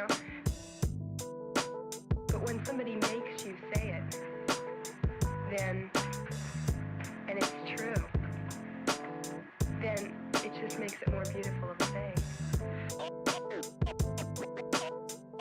But when somebody makes you say it, then, and it's true, then it just makes it more beautiful of a thing.